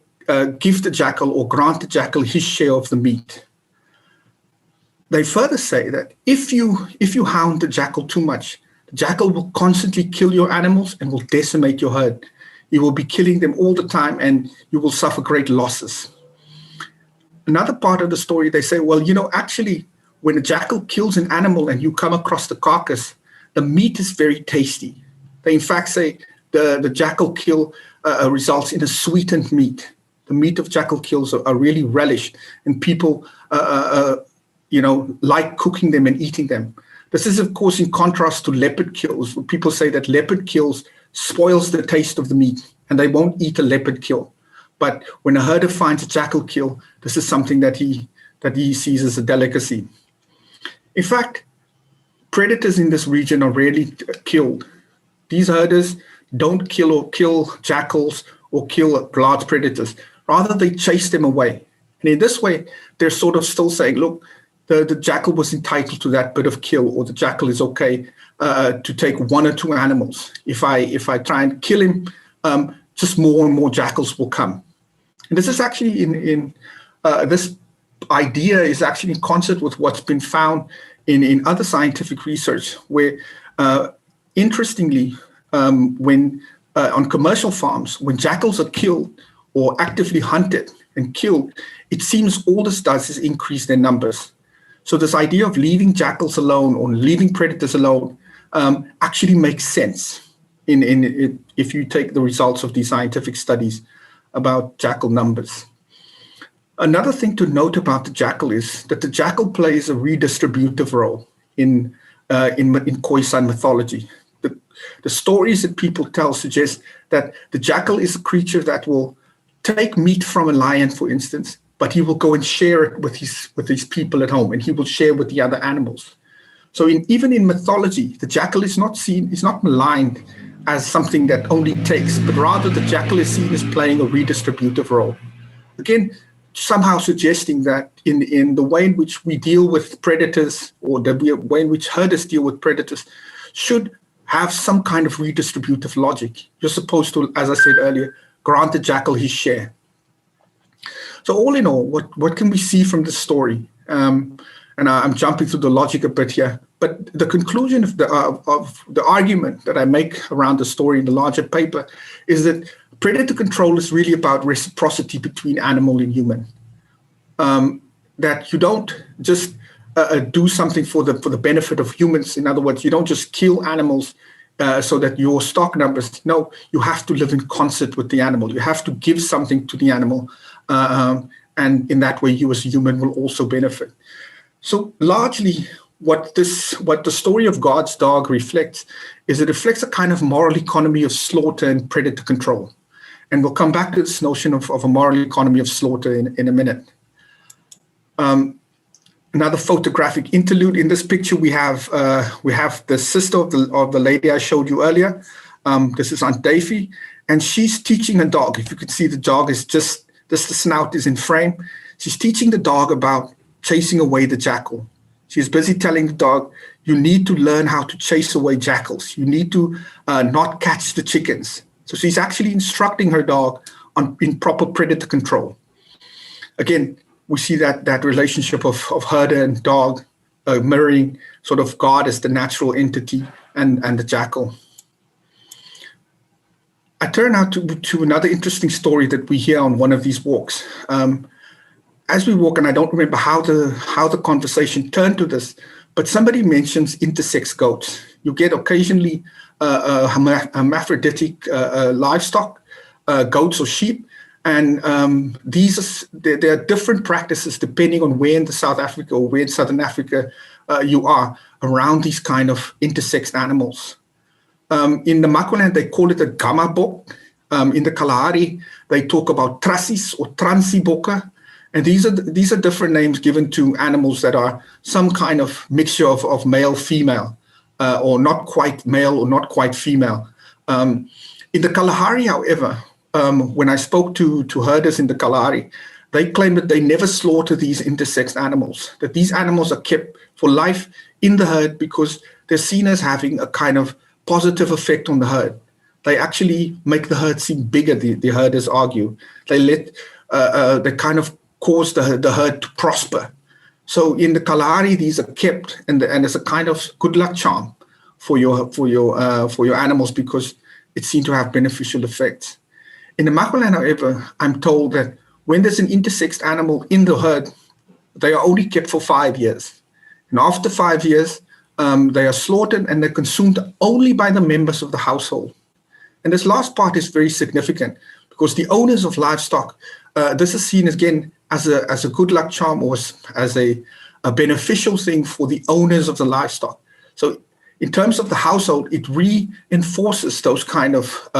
give the jackal or grant the jackal his share of the meat. They further say that if you hound the jackal too much, the jackal will constantly kill your animals and will decimate your herd. You will be killing them all the time and you will suffer great losses. Another part of the story, they say, well, actually, when a jackal kills an animal and you come across the carcass, the meat is very tasty. They in fact say the jackal kill results in a sweetened meat. The meat of jackal kills are really relished, and people like cooking them and eating them. This is, of course, in contrast to leopard kills. People say that leopard kills spoils the taste of the meat, and they won't eat a leopard kill. But when a herder finds a jackal kill, this is something that he sees as a delicacy. In fact, predators in this region are rarely killed. These herders don't kill jackals or kill large predators. Rather, they chase them away. And in this way, they're sort of still saying, look, the jackal was entitled to that bit of kill, or the jackal is okay to take 1 or 2 animals. If I try and kill him, just more and more jackals will come. And this is actually this idea is actually in concert with what's been found in other scientific research, where interestingly, when on commercial farms, when jackals are killed or actively hunted and killed, it seems all this does is increase their numbers. So this idea of leaving jackals alone or leaving predators alone actually makes sense if you take the results of these scientific studies about jackal numbers. Another thing to note about the jackal is that the jackal plays a redistributive role in Khoisan mythology. The stories that people tell suggest that the jackal is a creature that will take meat from a lion, for instance, but he will go and share it with his people at home, and he will share with the other animals. So even in mythology, the jackal is not maligned as something that only takes, but rather the jackal is seen as playing a redistributive role. Again, somehow suggesting that in the way in which we deal with predators, or the way in which herders deal with predators, should have some kind of redistributive logic. You're supposed to, as I said earlier, grant the jackal his share. So all in all, what can we see from this story? And I'm jumping through the logic a bit here, but the conclusion of the argument that I make around the story in the larger paper is that predator control is really about reciprocity between animal and human. That you don't just do something for the benefit of humans. In other words, you don't just kill animals so that your stock numbers. No, you have to live in concert with the animal. You have to give something to the animal, and in that way, you as a human will also benefit. So largely, what the story of God's dog reflects is it reflects a kind of moral economy of slaughter and predator control. And we'll come back to this notion of a moral economy of slaughter in a minute. Another photographic interlude. In this picture, we have the sister of the lady I showed you earlier. This is Aunt Davy, and she's teaching a dog. If you can see, the dog is just the snout is in frame. She's teaching the dog about chasing away the jackal. She's busy telling the dog, you need to learn how to chase away jackals. You need to not catch the chickens. So she's actually instructing her dog in proper predator control. Again, we see that relationship of herder and dog mirroring sort of God as the natural entity and the jackal. I turn now to another interesting story that we hear on one of these walks. As we walk, and I don't remember how the conversation turned to this, but somebody mentions intersex goats. You get occasionally hermaphroditic livestock, goats or sheep, and there are different practices depending on where in the South Africa or where in Southern Africa you are around these kind of intersexed animals. In the Makoland, they call it a gamabok. In the Kalahari, they talk about trassis or transiboka. And these are different names given to animals that are some kind of mixture of male-female, or not quite male or not quite female. In the Kalahari, however, when I spoke to herders in the Kalahari, they claim that they never slaughter these intersexed animals, that these animals are kept for life in the herd because they're seen as having a kind of positive effect on the herd. They actually make the herd seem bigger, the herders argue. They kind of cause the herd to prosper. So in the Kalahari, these are kept, and it's a kind of good luck charm for your animals because it seems to have beneficial effects. In the Makoland, however, I'm told that when there's an intersexed animal in the herd, they are only kept for 5 years. And after 5 years, they are slaughtered and they're consumed only by the members of the household. And this last part is very significant because the owners of livestock, this is seen again as a good luck charm or as a beneficial thing for the owners of the livestock. So in terms of the household, it reinforces those kind of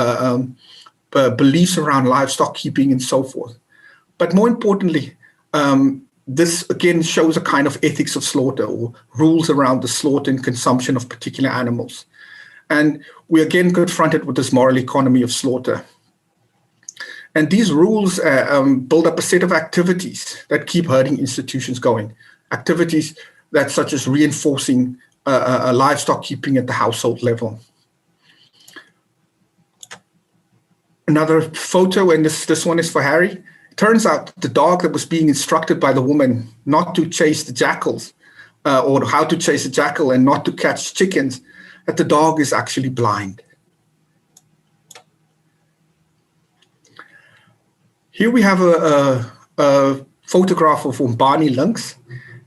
beliefs around livestock keeping and so forth. But more importantly, this again shows a kind of ethics of slaughter or rules around the slaughter and consumption of particular animals. And we again confronted with this moral economy of slaughter. And these rules build up a set of activities that keep herding institutions going. Activities that such as reinforcing livestock keeping at the household level. Another photo, and this one is for Harry. Turns out the dog that was being instructed by the woman not to chase the jackals or how to chase a jackal and not to catch chickens, that the dog is actually blind. Here we have a photograph of Umbani lynx,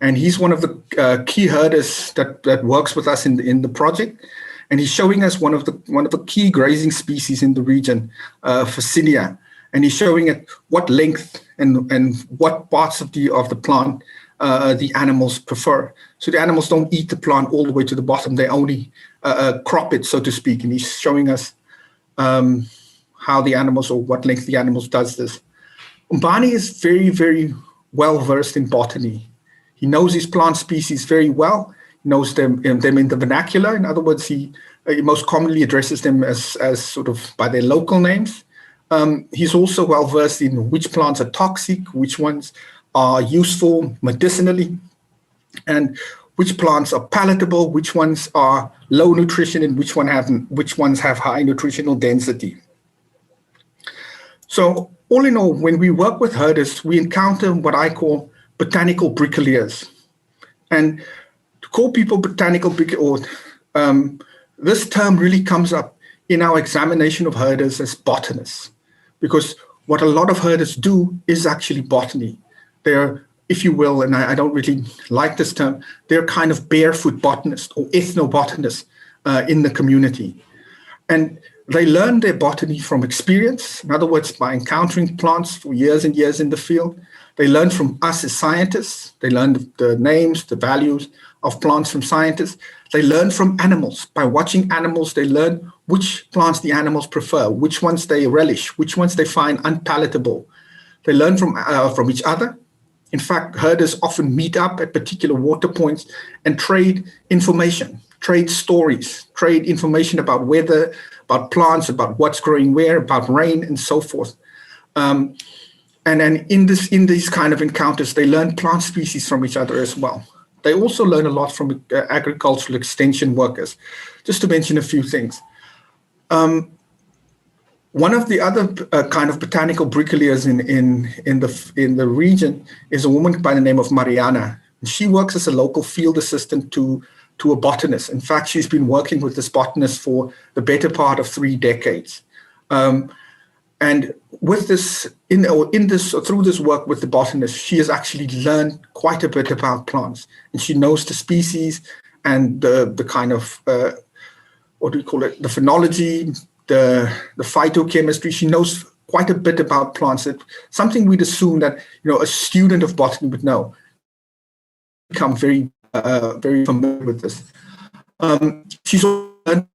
and he's one of the key herders that works with us in the project. And he's showing us one of the key grazing species in the region, Facinia. And he's showing at what length and what parts of the plant the animals prefer. So the animals don't eat the plant all the way to the bottom; they only crop it, so to speak. And he's showing us how the animals or what length the animals does this. Umbani is very, very well versed in botany. He knows his plant species very well. He knows them in the vernacular. In other words, he most commonly addresses them as sort of by their local names. He's also well versed in which plants are toxic, which ones are useful medicinally, and which plants are palatable, which ones are low nutrition, and which ones have high nutritional density. So all in all, when we work with herders, we encounter what I call botanical bricoleurs. And to call people botanical bricoleurs, this term really comes up in our examination of herders as botanists, because what a lot of herders do is actually botany. They're if you will, and I don't really like this term, they're kind of barefoot botanists or ethnobotanists in the community. And they learn their botany from experience. In other words, by encountering plants for years and years in the field. They learn from us as scientists. They learn the names, the values of plants from scientists. They learn from animals. By watching animals, they learn which plants the animals prefer, which ones they relish, which ones they find unpalatable. They learn from each other. In fact, herders often meet up at particular water points and trade information, trade stories, trade information about weather, about plants, about what's growing where, about rain, and so forth. And then in these kind of encounters, they learn plant species from each other as well. They also learn a lot from agricultural extension workers. Just to mention a few things. One of the other kind of botanical bricoliers in the region is a woman by the name of Mariana. She works as a local field assistant to a botanist. In fact, she's been working with this botanist for the better part of 3 decades. And with this, through this work with the botanist, she has actually learned quite a bit about plants, and she knows the species and the kind of what do we call it, the phenology, the phytochemistry. She knows quite a bit about plants. It's something we'd assume that a student of botany would know. Become very very familiar with this. She's also learned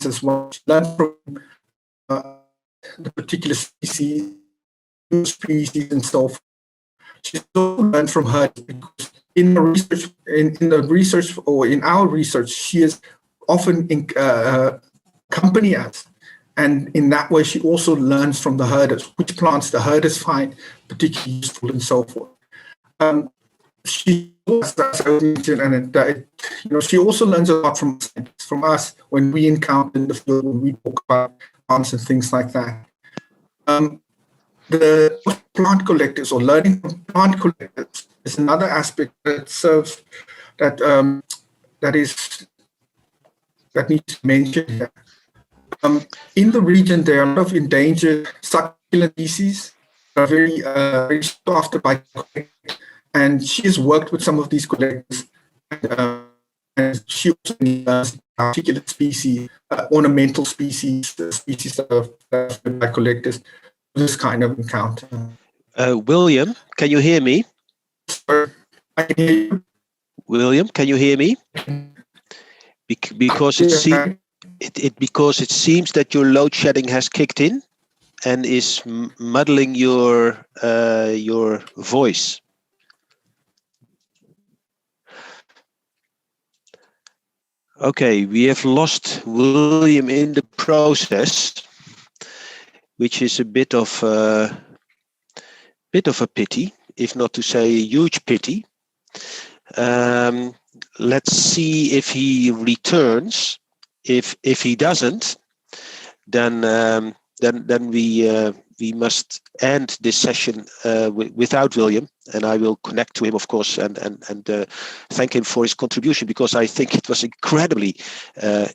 as well. She learned from the particular species, and so forth. She's also learned from her because in the research or in our research, she is often accompany us, and in that way, she also learns from the herders which plants the herders find particularly useful and so forth. She also learns a lot from us when we encounter in the field, when we talk about plants and things like that. The plant collectors or learning from plant collectors is another aspect that serves that needs to be mentioned here. In the region, there are a lot of endangered succulent species that are very sought after by collectors. And she has worked with some of these collectors, and she also learns particular species, ornamental species, species that are found by collectors. This kind of encounter. William, can you hear me? I can hear you. William, can you hear me? Because it seems that your load shedding has kicked in and is muddling your voice. Okay, we have lost William in the process, which is a bit of a pity, if not to say a huge pity. Let's see if he returns. If he doesn't, then we must end this session without William, and I will connect to him, of course, and thank him for his contribution, because I think it was incredibly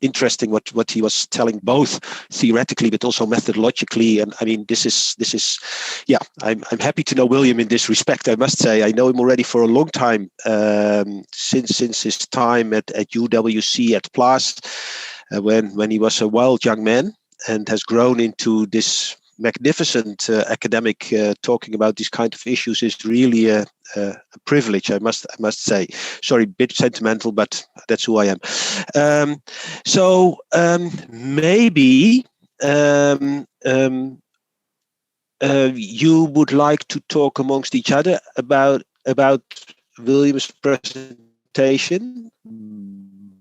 interesting what he was telling, both theoretically but also methodologically. And I mean, this is yeah, I'm happy to know William in this respect. I must say, I know him already for a long time, since his time at UWC at PLAS, when he was a wild young man, and has grown into this magnificent academic. Talking about these kind of issues is really a privilege, I must say. Sorry, a bit sentimental, but that's who I am. Maybe you would like to talk amongst each other about William's presentation,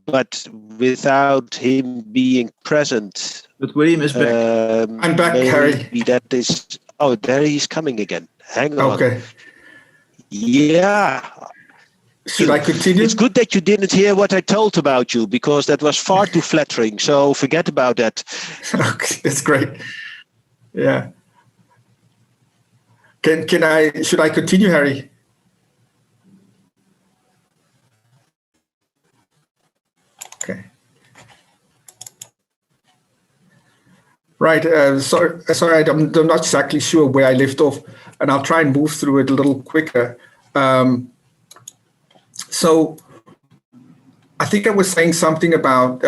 but without him being present. But William is back. I'm back, Harry. That is. Oh, there he's coming again. Hang on. Okay. Yeah. Should I continue? It's good that you didn't hear what I told about you, because that was far too flattering. So forget about that. Okay, that's great. Yeah. Should I continue, Harry? Okay. Right. Sorry, I'm not exactly sure where I left off, and I'll try and move through it a little quicker. So I think I was saying something about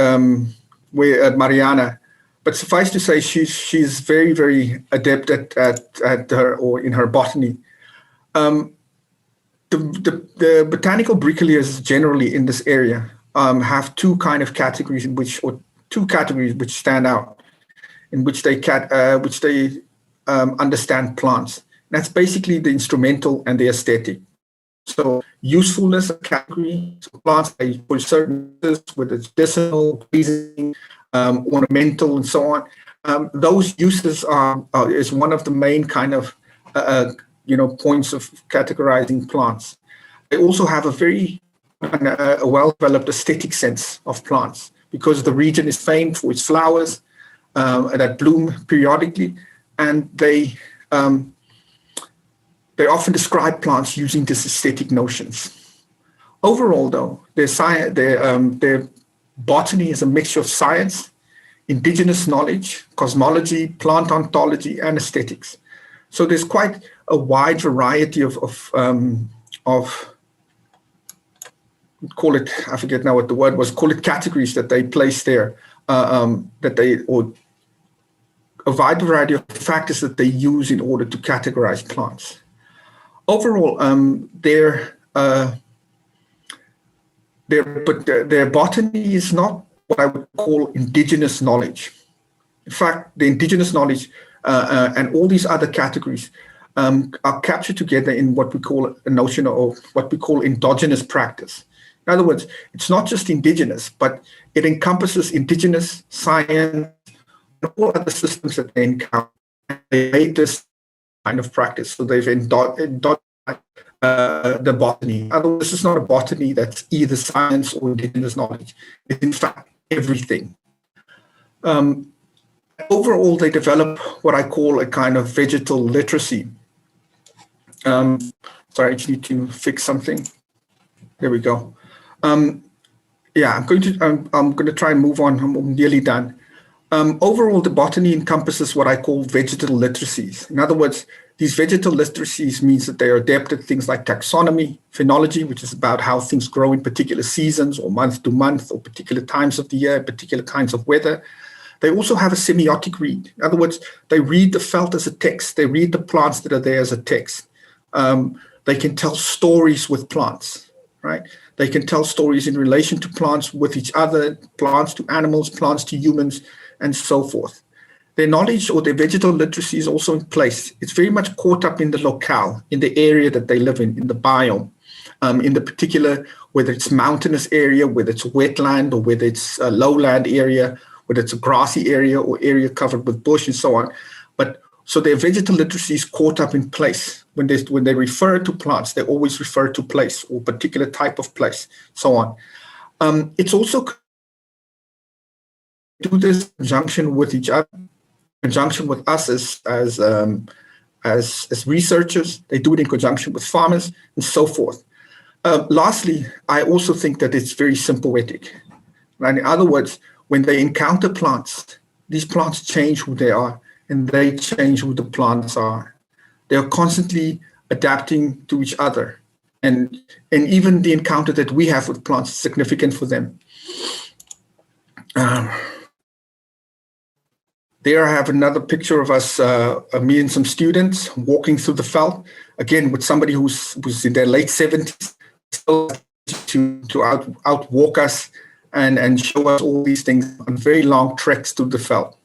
where Mariana, but suffice to say, she's very, very adept at her or in her botany. The botanical bricoleurs generally in this area have two categories which stand out, in which they understand plants. That's basically the instrumental and the aesthetic. So usefulness category, so plants for certain uses, whether it's medicinal, pleasing, ornamental, and so on. Those uses is one of the main points of categorizing plants. They also have a very well-developed aesthetic sense of plants because the region is famed for its flowers that bloom periodically, and they often describe plants using these aesthetic notions. Overall, though, their botany is a mixture of science, indigenous knowledge, cosmology, plant ontology, and aesthetics. So there's quite a wide variety of call it, I forget now what the word was, call it categories that they place there, or a wide variety of factors that they use in order to categorize plants. Overall, their botany is not what I would call indigenous knowledge. In fact, the indigenous knowledge and all these other categories are captured together in what we call a notion of what we call endogenous practice. In other words, it's not just indigenous, but it encompasses indigenous science and all other systems that they encounter. They made this kind of practice, so they've the botany. In other words, this is not a botany that's either science or indigenous knowledge. It's in fact everything. Overall, they develop what I call a kind of vegetal literacy. Sorry, I just need to fix something. There we go. Yeah, I'm going to try and move on. I'm nearly done. Overall, the botany encompasses what I call vegetal literacies. In other words, these vegetal literacies means that they are adept at things like taxonomy, phenology, which is about how things grow in particular seasons or month to month or particular times of the year, particular kinds of weather. They also have a semiotic read. In other words, they read the felt as a text. They read the plants that are there as a text. They can tell stories with plants, right? They can tell stories in relation to plants with each other, plants to animals, plants to humans, and so forth. Their knowledge or their vegetal literacy is also in place. It's very much caught up in the locale, in the area that they live in the biome, in the particular, whether it's mountainous area, whether it's wetland, or whether it's a lowland area, whether it's a grassy area or area covered with bush and so on. But so their vegetal literacy is caught up in place. When they refer to plants, they always refer to place or particular type of place, so on. It's also do this in conjunction with each other, in conjunction with us as researchers. They do it in conjunction with farmers and so forth. Lastly, I also think that it's very symbiotic. Right? In other words, when they encounter plants, these plants change who they are, and they change who the plants are. They are constantly adapting to each other. And even the encounter that we have with plants is significant for them. There I have another picture of us, me and some students walking through the veld, again, with somebody who's in their late 70s, still to outwalk us and show us all these things on very long treks through the veld.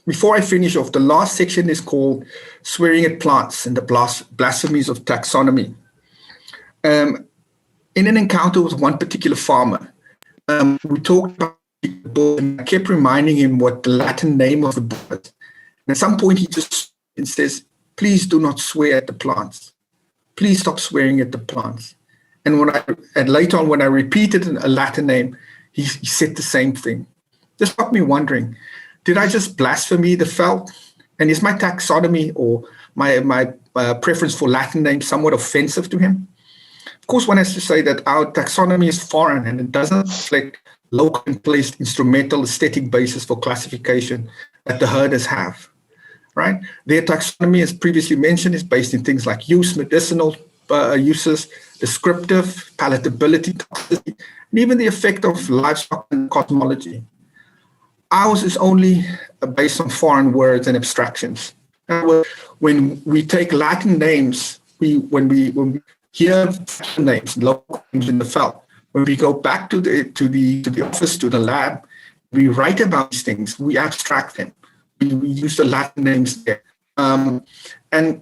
Before I finish off, the last section is called Swearing at Plants and the Blasphemies of Taxonomy. In an encounter with one particular farmer, we talked about the book, and I kept reminding him what the Latin name of the book is. And at some point he just says, please do not swear at the plants. Please stop swearing at the plants. And later on when I repeated a Latin name, he said the same thing. This got me wondering, did I just blaspheme the veld? And is my taxonomy or my preference for Latin names somewhat offensive to him? Of course, one has to say that our taxonomy is foreign and it doesn't reflect local and placed instrumental aesthetic basis for classification that the herders have, right? Their taxonomy, as previously mentioned, is based in things like use, medicinal uses, descriptive, palatability, toxicity, and even the effect of livestock and cosmology. Ours is only based on foreign words and abstractions. When we take Latin names, when we hear names, local names in the felt, when we go back to the office, to the lab, we write about these things, we abstract them. We use the Latin names there. And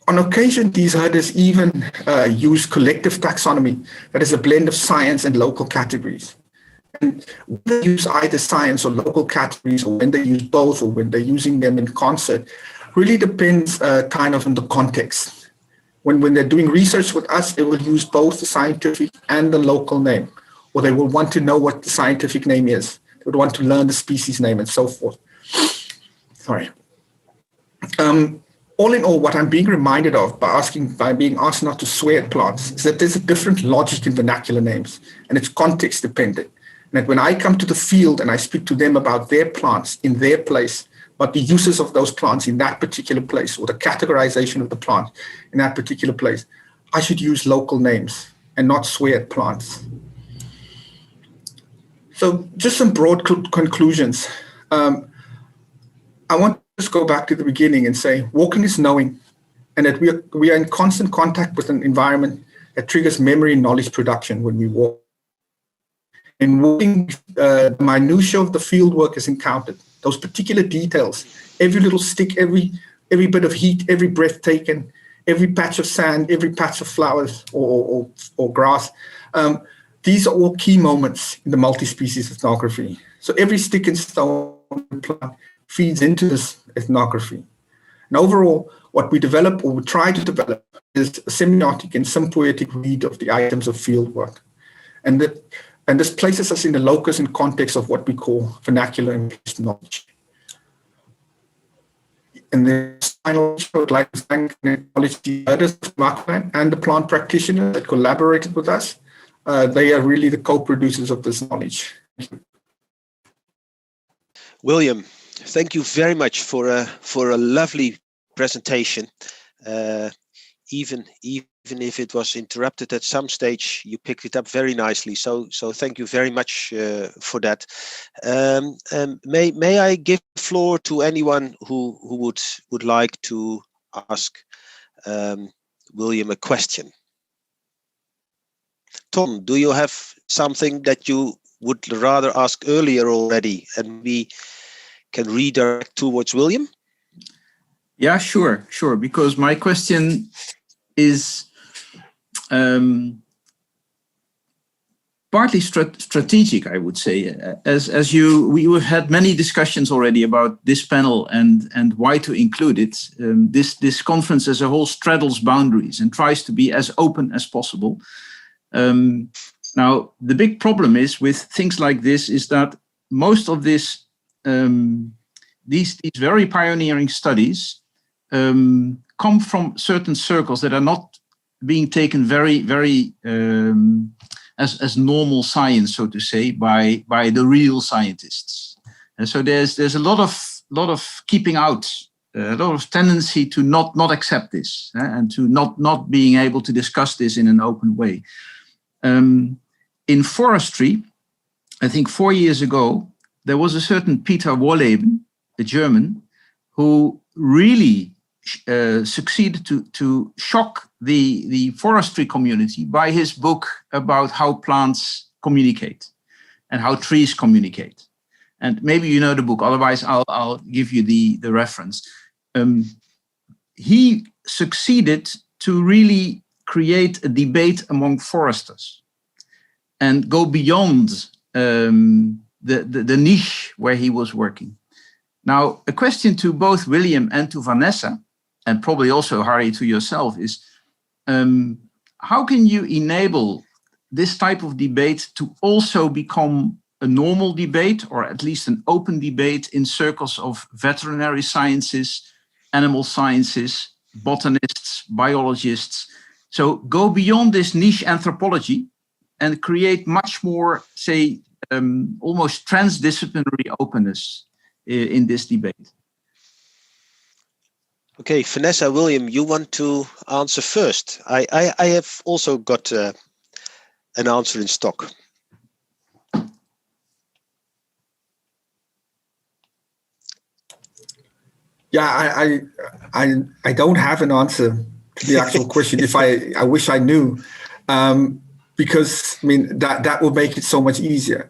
on occasion, these herders even use collective taxonomy, that is a blend of science and local categories. And when they use either science or local categories, or when they use both, or when they're using them in concert, really depends kind of on the context. When they're doing research with us, they will use both the scientific and the local name, or they will want to know what the scientific name is. They would want to learn the species name and so forth. Sorry. All in all, what I'm being reminded of by being asked not to swear at plants is that there's a different logic in vernacular names, and it's context dependent. And that when I come to the field and I speak to them about their plants in their place, but the uses of those plants in that particular place, or the categorization of the plant in that particular place, I should use local names and not swear at plants. So just some broad conclusions. I want to just go back to the beginning and say, walking is knowing, and that we are in constant contact with an environment that triggers memory and knowledge production when we walk. In walking, the minutiae of the field work is encountered. Those particular details, every little stick, every bit of heat, every breath taken, every patch of sand, every patch of flowers or grass. These are all key moments in the multi-species ethnography. So every stick and stone plant feeds into this ethnography. And overall, what we develop, or we try to develop, is a semiotic and symbiotic read of the items of field work. And this places us in the locus and context of what we call vernacular and knowledge. And the final, I would like to thank and acknowledge the others and the plant practitioners that collaborated with us. They are really the co-producers of this knowledge. William, thank you very much for a lovely presentation. Even if it was interrupted at some stage, you picked it up very nicely. So thank you very much for that. May I give the floor to anyone who would like to ask William a question? Tom, do you have something that you would rather ask earlier already, and we can redirect towards William? Yeah, sure. Because my question is partly strategic, I would say. As we've had many discussions already about this panel and why to include it. This conference as a whole straddles boundaries and tries to be as open as possible. Now, the big problem is with things like this is that most of these very pioneering studies come from certain circles that are not being taken very as normal science, so to say, by the real scientists. And so there's a lot of keeping out, a lot of tendency to not accept this and to not being able to discuss this in an open way. In forestry, I think 4 years ago, there was a certain Peter Wolleben, a German, who really succeeded to shock the forestry community by his book about how plants communicate and how trees communicate. And maybe you know the book, otherwise I'll give you the reference. He succeeded to really create a debate among foresters and go beyond the niche where he was working. Now, a question to both William and to Vanessa, and probably also, Harry, to yourself, is how can you enable this type of debate to also become a normal debate, or at least an open debate in circles of veterinary sciences, animal sciences, botanists, biologists? So go beyond this niche anthropology and create much more, say, almost transdisciplinary openness in this debate. Okay, Vanessa, William, you want to answer first? I have also got an answer in stock. Yeah, I don't have an answer to the actual question. If I wish I knew, because I mean that will make it so much easier.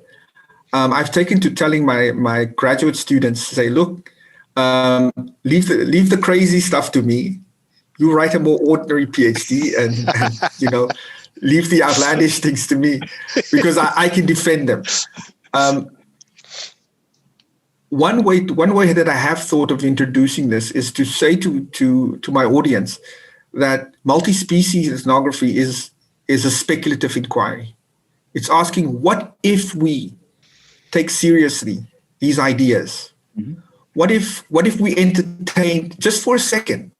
I've taken to telling my graduate students, say, look, leave the crazy stuff to me. You write a more ordinary PhD, and leave the outlandish things to me, because I can defend them. One way that I have thought of introducing this is to say to my audience that multi-species ethnography is a speculative inquiry. It's asking, what if we take seriously these ideas? Mm-hmm. What if we entertain just for a second?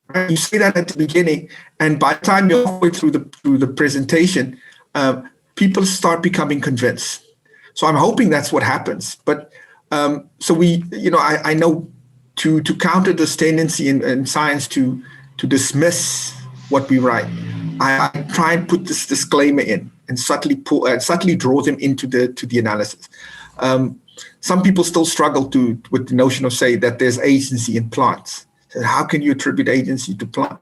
Right? You say that at the beginning, and by the time you're halfway through the presentation, people start becoming convinced. So I'm hoping that's what happens. But so we, I know to counter this tendency in science to dismiss what we write, I try and put this disclaimer in and subtly draw them into the analysis. Some people still struggle with the notion of, say, that there's agency in plants. So how can you attribute agency to plant?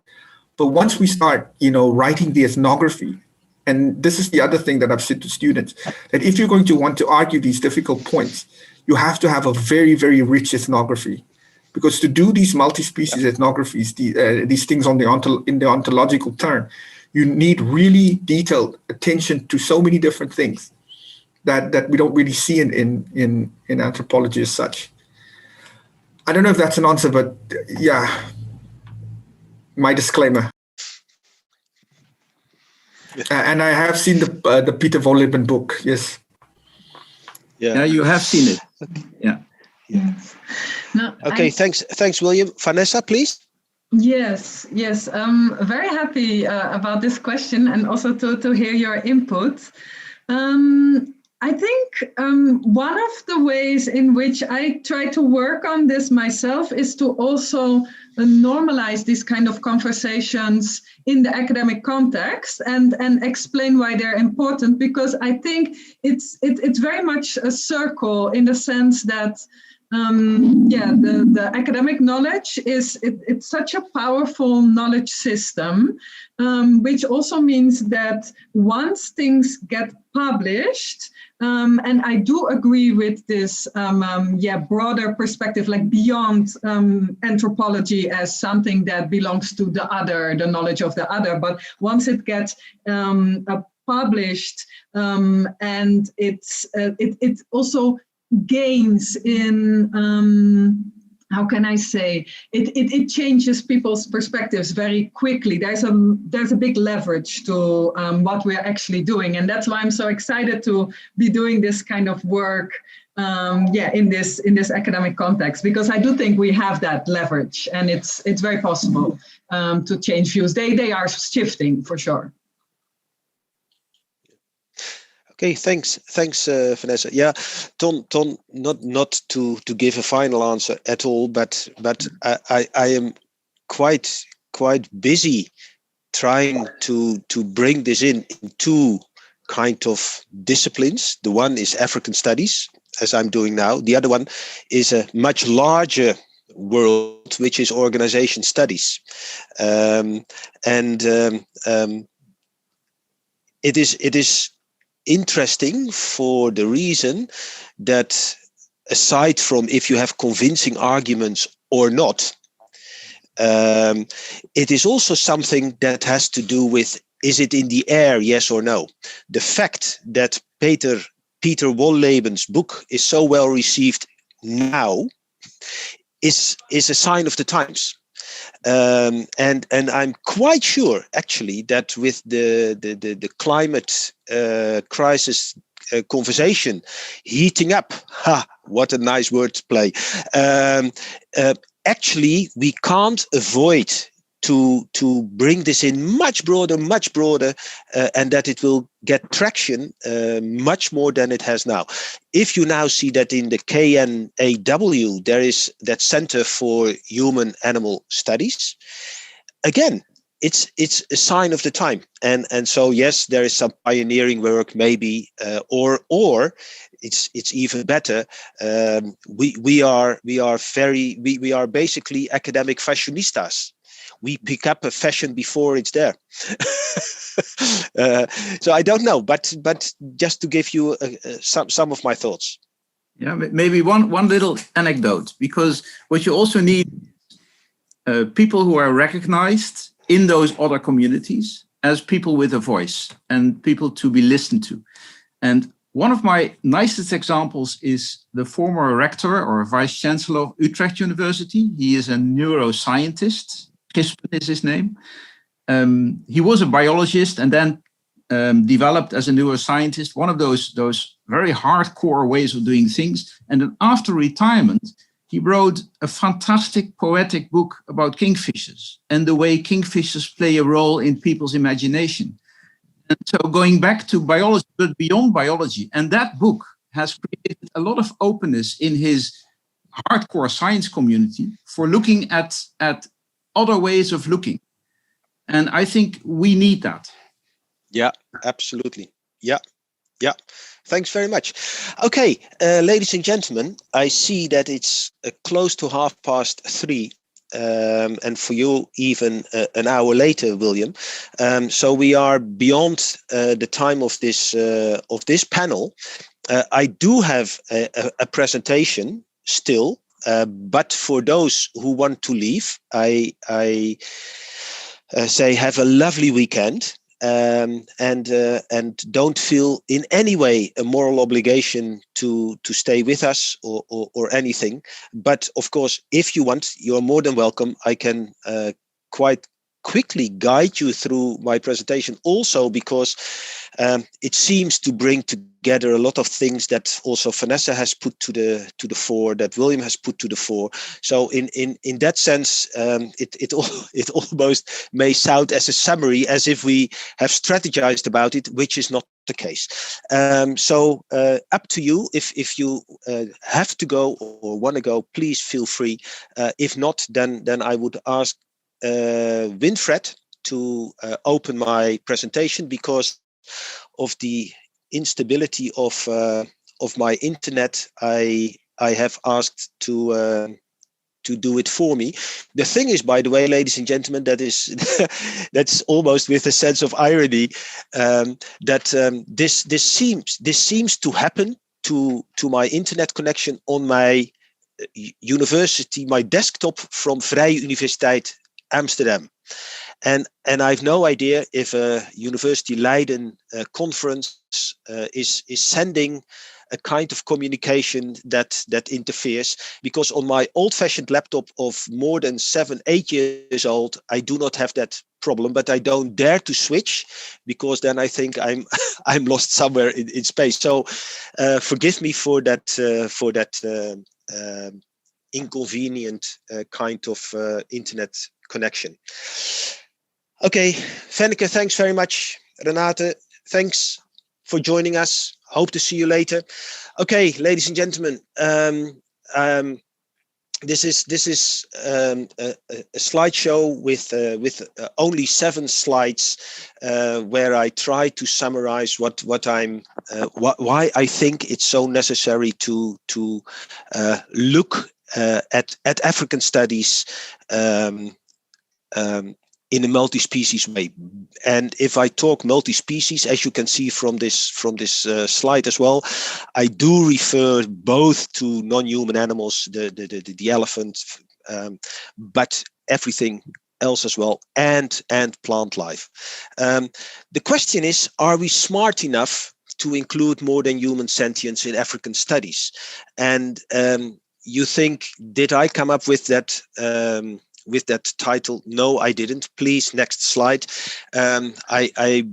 But once we start, writing the ethnography, and this is the other thing that I've said to students, that if you're going to want to argue these difficult points, you have to have a very, very rich ethnography. Because to do these multi-species ethnographies, these things in the ontological turn, you need really detailed attention to so many different things that we don't really see in anthropology as such. I don't know if that's an answer, but yeah, my disclaimer. And I have seen the Peter von Lippen book. Yes. Yeah, you have seen it. Yeah. Yes. No, okay, thanks, William. Vanessa, please. Yes. Very happy about this question, and also to hear your input. I think one of the ways in which I try to work on this myself is to also normalize these kind of conversations in the academic context and explain why they're important, because I think it's very much a circle in the sense that the academic knowledge it's such a powerful knowledge system, which also means that once things get published, and I do agree with this broader perspective, like beyond anthropology as something that belongs to the knowledge of the other, but once it gets published, and it also gains in how can I say it changes people's perspectives very quickly. There's a big leverage to what we're actually doing, and that's why I'm so excited to be doing this kind of work in this academic context, because I do think we have that leverage, and it's very possible to change views. They are shifting for sure. Okay, thanks, Vanessa. Yeah, Ton, not to give a final answer at all, but I am quite busy trying to bring this in two kind of disciplines. The one is African studies, as I'm doing now. The other one is a much larger world, which is organization studies, it is interesting for the reason that, aside from if you have convincing arguments or not, it is also something that has to do with, is it in the air, yes or no? The fact that Peter Wolleben's book is so well received now is a sign of the times. And I'm quite sure, actually, that with the climate crisis conversation heating up, what a nice word play. Actually, we can't avoid to bring this in much broader, and that it will get traction much more than it has now. If you now see that in the KNAW, there is that Center for Human Animal Studies, again, it's a sign of the time. And so, yes, there is some pioneering work maybe, or it's even better. We are basically academic fashionistas. We pick up a fashion before it's there. So I don't know, but just to give you some of my thoughts. Yeah, maybe one little anecdote, because what you also need, people who are recognized in those other communities as people with a voice and people to be listened to. And one of my nicest examples is the former rector or vice chancellor of Utrecht University. He is a neuroscientist. Gispen is his name. He was a biologist and then developed as a neuroscientist one of those very hardcore ways of doing things. And then after retirement, he wrote a fantastic poetic book about kingfishers and the way kingfishers play a role in people's imagination. And so going back to biology, but beyond biology, and that book has created a lot of openness in his hardcore science community for looking at other ways of looking. And I think we need that. Yeah, absolutely. Yeah. Thanks very much. Okay, ladies and gentlemen, I see that it's close to 3:30, and for you even an hour later, William. So we are beyond the time of this panel. I do have a presentation still, but for those who want to leave, I say have a lovely weekend. And don't feel in any way a moral obligation to stay with us or anything. But of course, if you want, you're more than welcome. I can quite quickly guide you through my presentation also, because it seems to bring together a lot of things that also Vanessa has put to the fore, that William has put to the fore. So in that sense, it almost may sound as a summary, as if we have strategized about it, which is not the case. So up to you. If you have to go or want to go, please feel free. If not, then I would ask Winfred to open my presentation, because of the instability of my internet. I have asked to do it for me. The thing is, by the way, ladies and gentlemen, that's almost with a sense of irony, that this seems to happen to my internet connection on my university, my desktop from Vrije Universiteit Amsterdam. And I have no idea if a University Leiden conference is sending a kind of communication that interferes, because on my old-fashioned laptop of more than 7-8 years old, I do not have that problem, but I don't dare to switch, because then I think I'm lost somewhere in space. So forgive me for that inconvenient kind of internet connection. Okay, Fenneke, thanks very much. Renate, thanks for joining us. Hope to see you later. Okay, ladies and gentlemen, this is a slideshow with only 7 slides, where I try to summarize why I think it's so necessary to look at African studies in a multi-species way. And if I talk multi-species, as you can see from this slide as well, I do refer both to non-human animals, the elephant, but everything else as well, and plant life. The question is, are we smart enough to include more than human sentience in African studies? And you think, did I come up with that title? No, I didn't. Please, next slide. I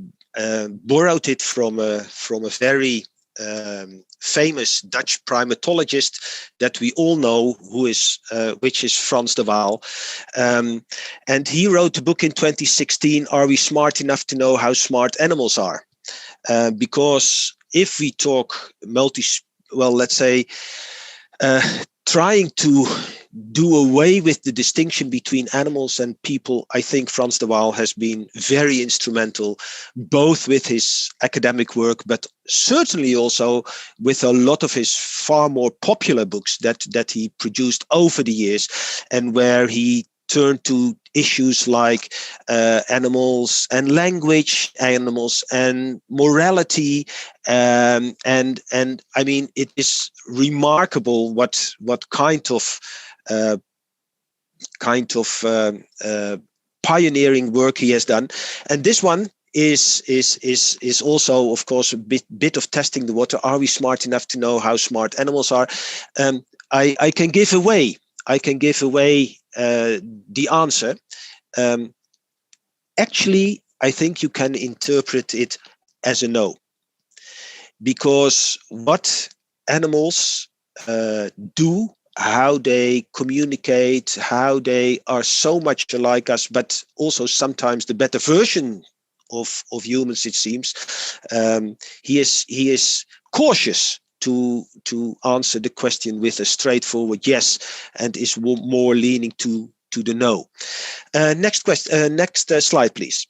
borrowed it from a very famous Dutch primatologist that we all know, which is Frans de Waal. And he wrote a book in 2016, Are We Smart Enough to Know How Smart Animals Are? Because if we talk let's say, trying to do away with the distinction between animals and people, I think Frans de Waal has been very instrumental, both with his academic work, but certainly also with a lot of his far more popular books that he produced over the years, and where he turned to issues like animals and language, animals and morality, and I mean, it is remarkable what kind of pioneering work he has done. And this one is also, of course, a bit of testing the water. Are we smart enough to know how smart animals are? I can give away the answer. Actually, I think you can interpret it as a no, because what animals do, how they communicate, how they are so much like us, but also sometimes the better version of humans, it seems. He is cautious to answer the question with a straightforward yes, and is more leaning to the no. Next question. Next slide, please.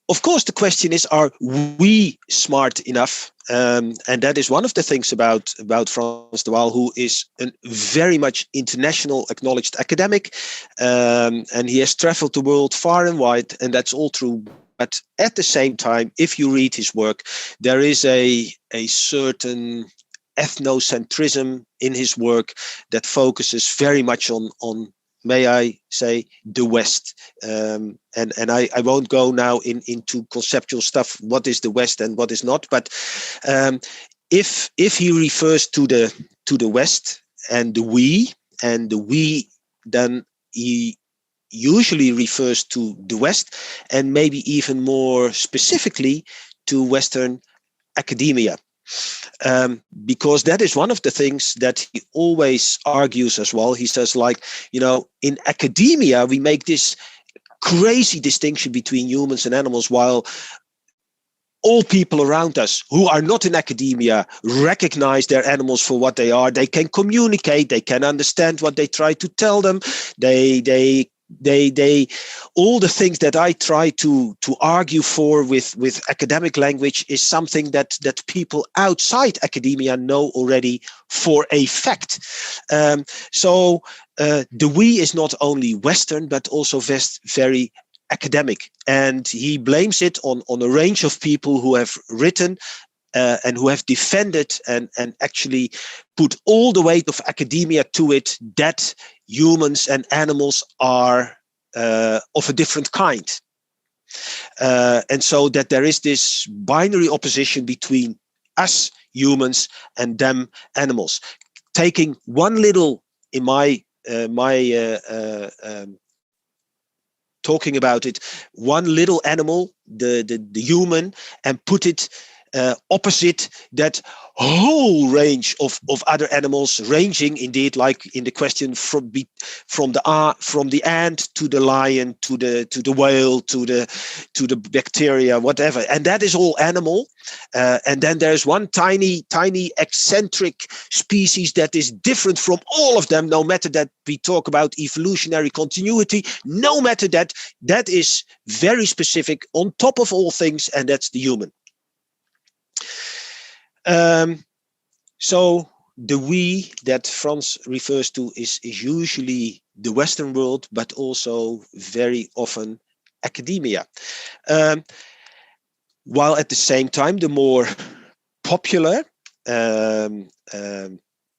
Of course, the question is, are we smart enough? And that is one of the things about Frans de Waal, who is a very much international acknowledged academic, and he has traveled the world far and wide, and that's all true. But at the same time, if you read his work, there is a certain ethnocentrism in his work that focuses very much on may I say, the West. And I won't go now into conceptual stuff, what is the West and what is not. But if he refers to the West and the we, then he usually refers to the West, and maybe even more specifically to Western academia. Because that is one of the things that he always argues as well. He says, like, in academia, we make this crazy distinction between humans and animals, while all people around us who are not in academia recognize their animals for what they are. They can communicate, they can understand what they try to tell them. They all the things that I try to argue for with academic language is something that people outside academia know already for a fact. So the we is not only Western, but also very academic, and he blames it on a range of people who have written and who have defended and actually put all the weight of academia to it, that humans and animals are of a different kind. And so that there is this binary opposition between us humans and them animals. Taking one little, in my talking about it, one little animal, the human, and put it opposite that whole range of other animals, ranging indeed, like in the question, from the ant to the lion to the whale to the bacteria, whatever, and that is all animal. And then there's one tiny eccentric species that is different from all of them, no matter that we talk about evolutionary continuity, no matter that is very specific on top of all things, and that's the human. So the we that Frans refers to is usually the Western world, but also very often academia. While at the same time, the more popular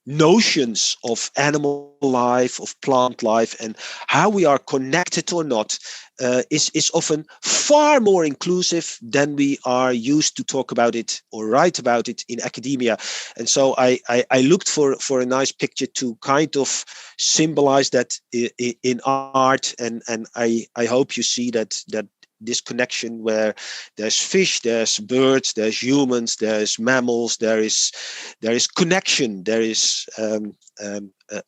notions of animal life, of plant life, and how we are connected or not is often far more inclusive than we are used to talk about it or write about it in academia. And so I looked for a nice picture to kind of symbolize that in art, and I hope you see that this connection where there's fish, there's birds, there's humans, there's mammals, there is connection, there is a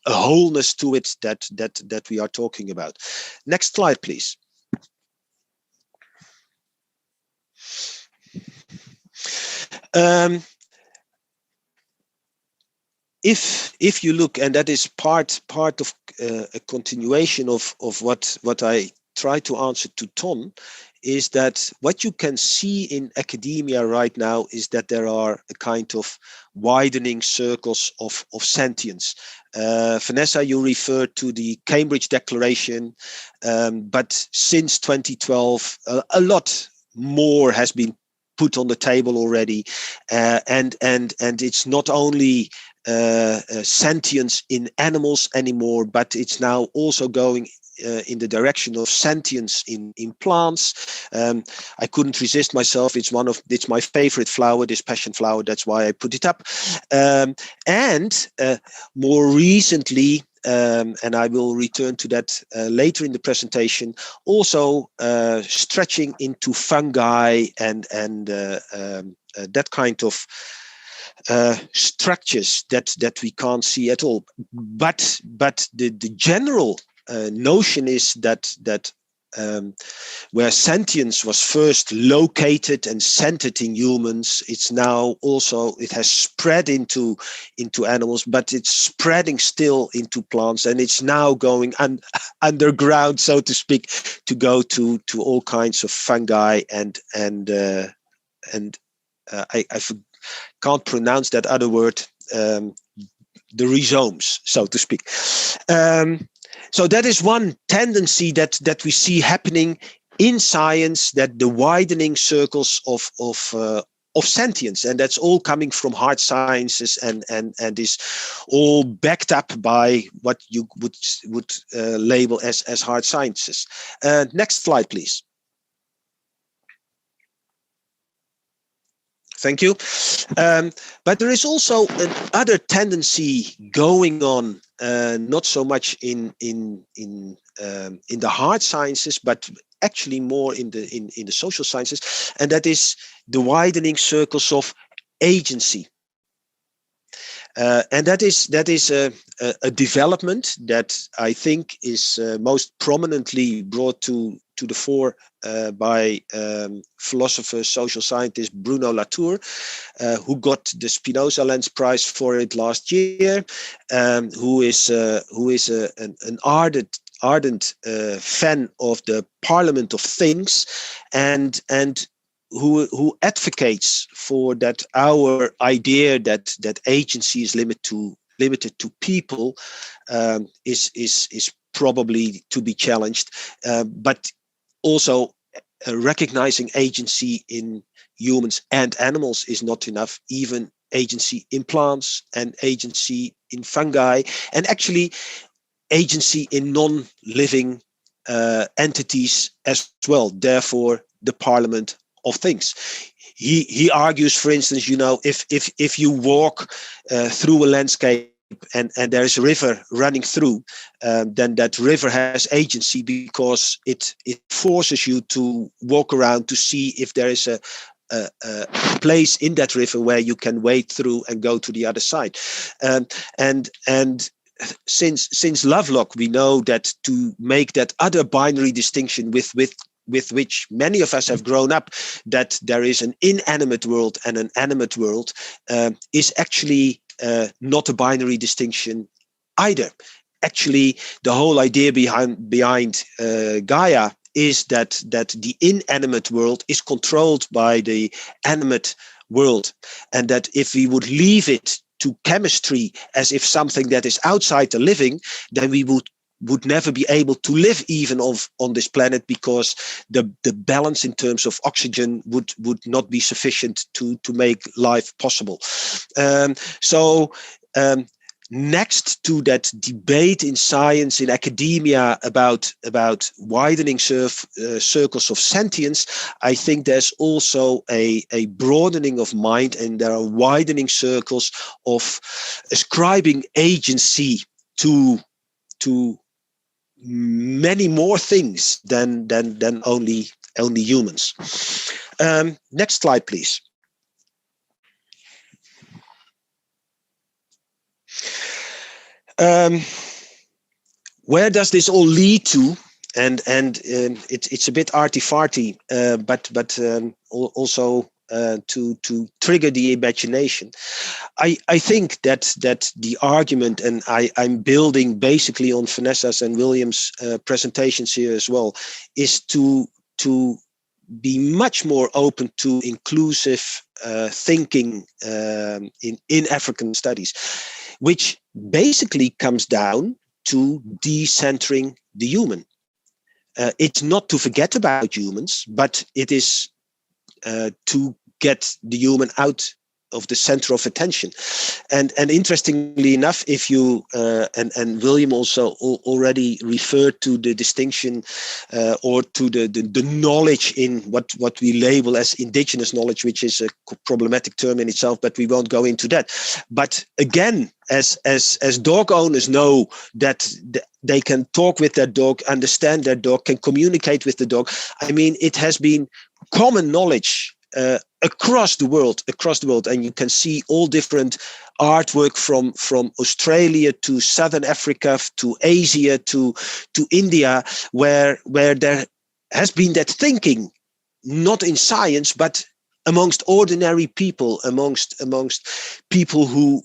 wholeness to it that we are talking about. Next slide, please. If you look, and that is part of a continuation of what I try to answer to Ton, is that what you can see in academia right now is that there are a kind of widening circles of sentience. Vanessa, you referred to the Cambridge Declaration, but since 2012, a lot more has been put on the table already, and it's not only sentience in animals anymore, but it's now also going in the direction of sentience in plants. I couldn't resist myself. It's my favorite flower, this passion flower. That's why I put it up. And more recently, and I will return to that later in the presentation, also stretching into fungi and that kind of structures that we can't see at all. But the general notion is that where sentience was first located and centered in humans, it's now also, it has spread into animals, but it's spreading still into plants, and it's now going underground, so to speak, to go to all kinds of fungi and I can't pronounce that other word, the rhizomes, so to speak. So that is one tendency that we see happening in science, that the widening circles of sentience, and that's all coming from hard sciences and is all backed up by what you would label as hard sciences. Next slide, please. Thank you. But there is also another tendency going on, not so much in the hard sciences, but actually more in the social sciences, and that is the widening circles of agency. And that is a development that I think is most prominently brought to the fore by philosopher, social scientist Bruno Latour, who got the Spinoza Lens Prize for it last year, who is an ardent fan of the Parliament of Things, and who advocates for that our idea that agency is limited to people is probably to be challenged, but also recognizing agency in humans and animals is not enough. Even agency in plants and agency in fungi, and actually agency in non-living entities as well. Therefore, the Parliament of Things. He argues, for instance, if you walk through a landscape and there is a river running through, then that river has agency because it forces you to walk around to see if there is a place in that river where you can wade through and go to the other side. And since Lovelock, we know that to make that other binary distinction with which many of us have grown up, that there is an inanimate world and an animate world, is actually not a binary distinction either. Actually, the whole idea behind Gaia is that the inanimate world is controlled by the animate world, and that if we would leave it to chemistry as if something that is outside the living, then we would never be able to live even on this planet, because the balance in terms of oxygen would not be sufficient to make life possible. Next to that debate in science, in academia, about widening circles of sentience, I think there's also a broadening of mind, and there are widening circles of ascribing agency to many more things than only only humans. Next slide, please. Where does this all lead to? And it's a bit arty-farty, but also to trigger the imagination. I think that the argument, and I'm building basically on Vanessa's and William's presentations here as well, is to be much more open to inclusive thinking in African studies, which basically comes down to decentering the human. It's not to forget about humans, but it is to get the human out of the center of attention. And interestingly enough, if you and William also already referred to the distinction or to the knowledge in what we label as indigenous knowledge, which is a problematic term in itself, but we won't go into that. But again, as dog owners know that they can talk with their dog, understand their dog, can communicate with the dog. I mean, it has been common knowledge across the world, and you can see all different artwork from Australia to Southern Africa to Asia to India, where there has been that thinking, not in science, but amongst ordinary people, amongst people who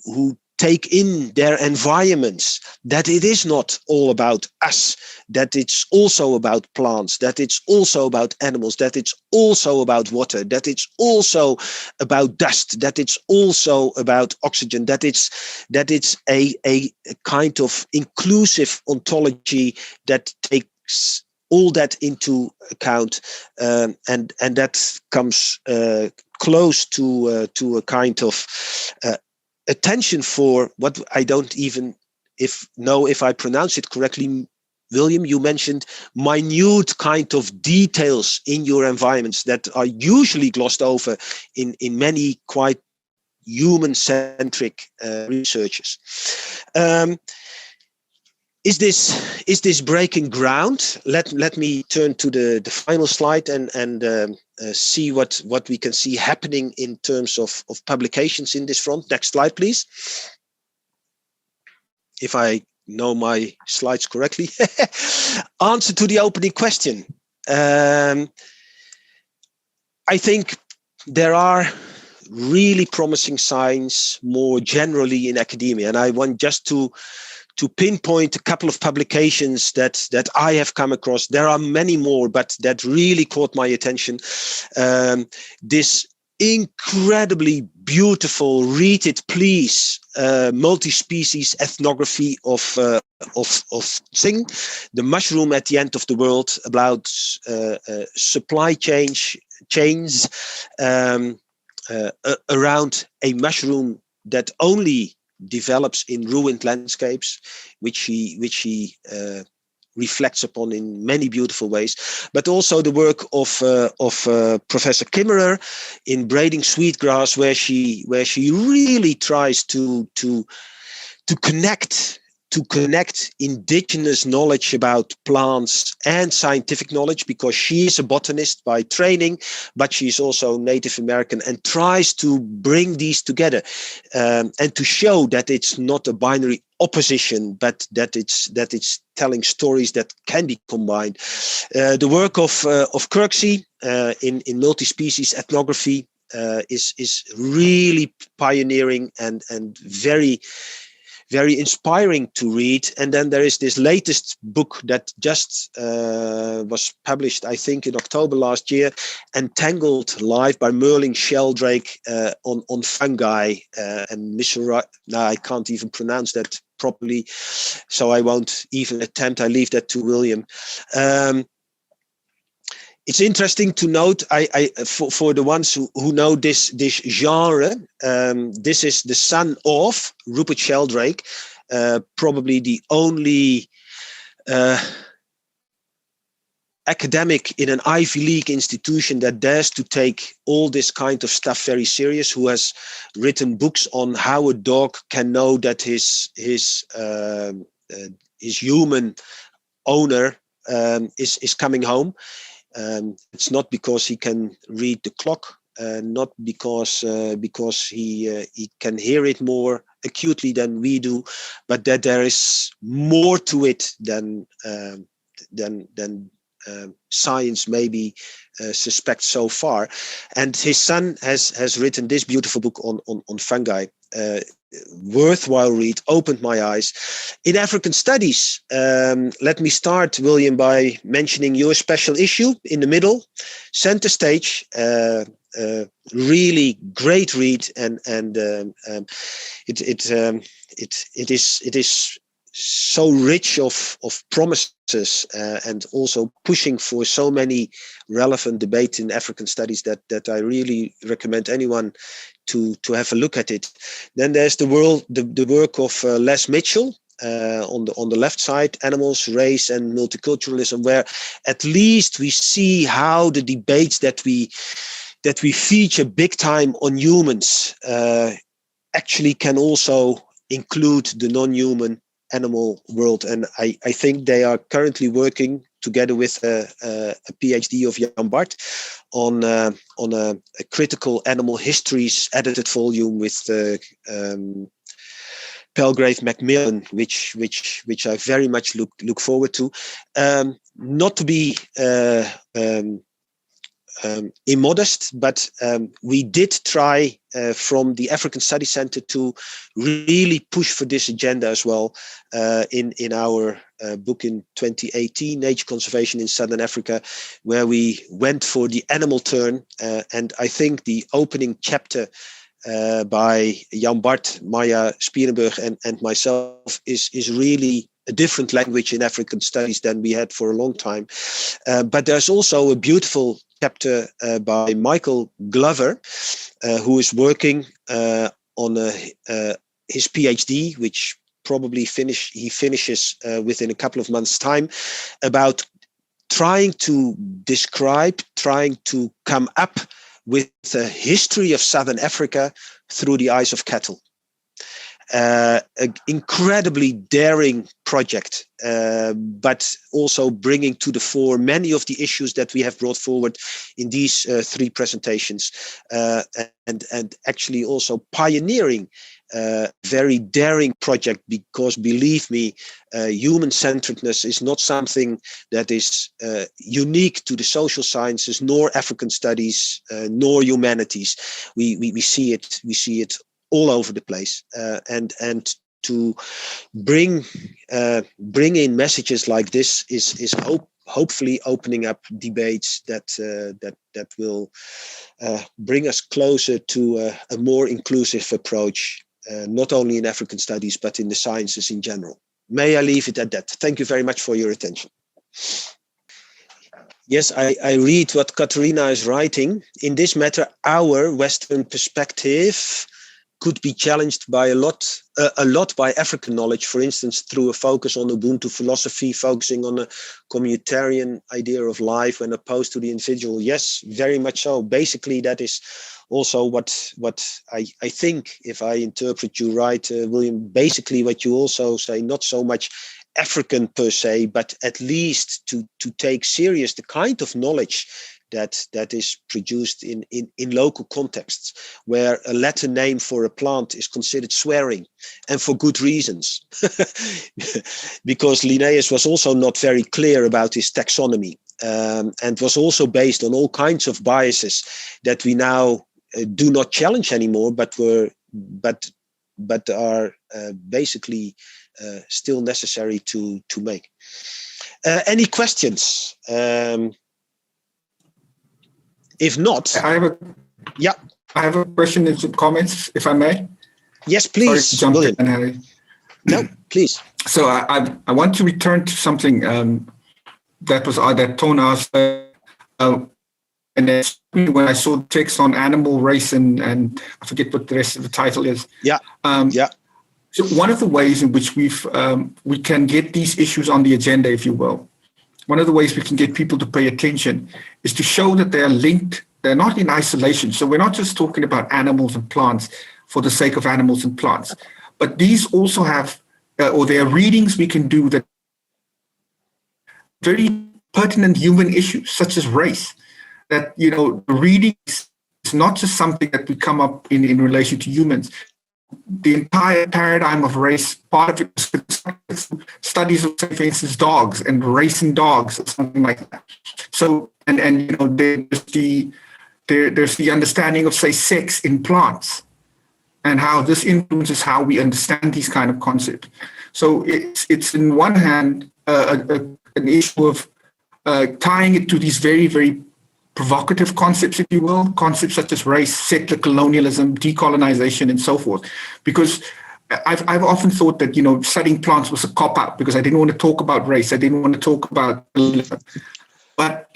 take in their environments, that it is not all about us, that it's also about plants, that it's also about animals, that it's also about water, that it's also about dust, that it's also about oxygen, that it's a kind of inclusive ontology that takes all that into account, and that comes close to a kind of attention for what I don't even know if I pronounce it correctly. William, you mentioned minute kind of details in your environments that are usually glossed over in many quite human-centric researches. Is this breaking ground? Let me turn to the final slide and see what we can see happening in terms of publications in this front. Next slide, please. If I know my slides correctly. Answer to the opening question. I think there are really promising signs more generally in academia, and I want just to pinpoint a couple of publications that I have come across. There are many more, but that really caught my attention. This incredibly beautiful, read it please, multi-species ethnography of Tsing, the mushroom at the end of the world, about supply chains around a mushroom that only develops in ruined landscapes, which he reflects upon in many beautiful ways, but also the work of Professor Kimmerer in braiding sweetgrass, where she really tries to connect indigenous knowledge about plants and scientific knowledge, because she is a botanist by training, but she's also Native American, and tries to bring these together and to show that it's not a binary opposition, but that it's telling stories that can be combined. The work of Kirksey in multi-species ethnography is really pioneering and very, very inspiring to read. And then there is this latest book that just was published, I think, in October last year, Entangled Life by Merlin Sheldrake on fungi and now I can't even pronounce that properly, so I won't even attempt. I leave that to William. It's interesting to note, for the ones who know this genre, this is the son of Rupert Sheldrake, probably the only academic in an Ivy League institution that dares to take all this kind of stuff very serious, who has written books on how a dog can know that his human owner is coming home. It's not because he can read the clock, not because he can hear it more acutely than we do, but that there is more to it than science maybe suspects so far. And his son has written this beautiful book on fungi. Worthwhile read, opened my eyes. In African studies, let me start, William, by mentioning your special issue in the middle, center stage. Really great read, and it is so rich of promises and also pushing for so many relevant debates in African studies that I really recommend anyone to have a look at it. Then there's the work of Les Mitchell on the left side, Animals, Race and Multiculturalism, where at least we see how the debates that we feature big time on humans actually can also include the non-human animal world. And I think they are currently working together with a PhD of Jan Bart on a critical animal histories edited volume with Palgrave Macmillan, which I very much look forward to. Not to be immodest, but we did try from the African Study Center to really push for this agenda as well in our book in 2018, Nature Conservation in Southern Africa, where we went for the animal turn. And I think the opening chapter by Jan Bart, Maya Spierenburg and myself is really a different language in African studies than we had for a long time. But there's also a beautiful chapter by Michael Glover, who is working on his PhD, which probably he finishes within a couple of months' time, about trying to come up with a history of Southern Africa through the eyes of cattle. An incredibly daring project, but also bringing to the fore many of the issues that we have brought forward in these three presentations, and actually also pioneering very daring project, because believe me, human-centeredness is not something that is unique to the social sciences, nor African studies, nor humanities. We see it all over the place, and to bring in messages like this is hopefully opening up debates that will bring us closer to a more inclusive approach, not only in African studies but in the sciences in general. May I leave it at that? Thank you very much for your attention. Yes, I read what Katerina is writing. In this matter, our Western perspective could be challenged by a lot by African knowledge, for instance, through a focus on Ubuntu philosophy, focusing on a communitarian idea of life when opposed to the individual. Yes, very much so. Basically, that is also what I think, if I interpret you right, William, basically what you also say, not so much African per se, but at least to take serious the kind of knowledge that is produced in local contexts, where a Latin name for a plant is considered swearing, and for good reasons, because Linnaeus was also not very clear about his taxonomy, and was also based on all kinds of biases that we now do not challenge anymore, but are basically still necessary to make. Any questions? If not, I have a question and some comments, if I may. Yes, please. Sorry to jump in, Harry. No, please. So I want to return to something that Tone asked, and that's when I saw the text on animal race and I forget what the rest of the title is. Yeah. So one of the ways in which we can get these issues on the agenda, if you will, one of the ways we can get people to pay attention is to show that they are linked. They're not in isolation. So we're not just talking about animals and plants for the sake of animals and plants, but these also have, or there are readings we can do that very pertinent human issues such as race. That, you know, reading is not just something that we come up in relation to humans. The entire paradigm of race, part of it is studies of, say, for instance, dogs and race in dogs or something like that. So, and you know, there's the understanding of, say, sex in plants and how this influences how we understand these kind of concepts. So it's in one hand an issue of tying it to these very, very provocative concepts, if you will, concepts such as race, settler colonialism, decolonization, and so forth. Because I've often thought that, you know, studying plants was a cop-out because I didn't want to talk about race. I didn't want to talk about colonialism. But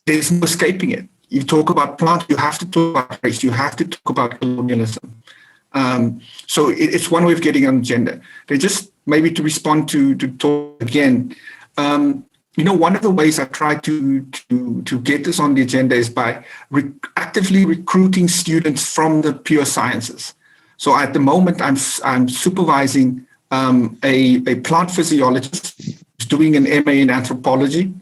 there's no escaping it. You talk about plants, you have to talk about race, you have to talk about colonialism. So it's one way of getting on the agenda. They just, maybe to respond to talk again, you know, one of the ways I try to get this on the agenda is by actively recruiting students from the pure sciences. So at the moment, I'm supervising a plant physiologist who's doing an MA in anthropology.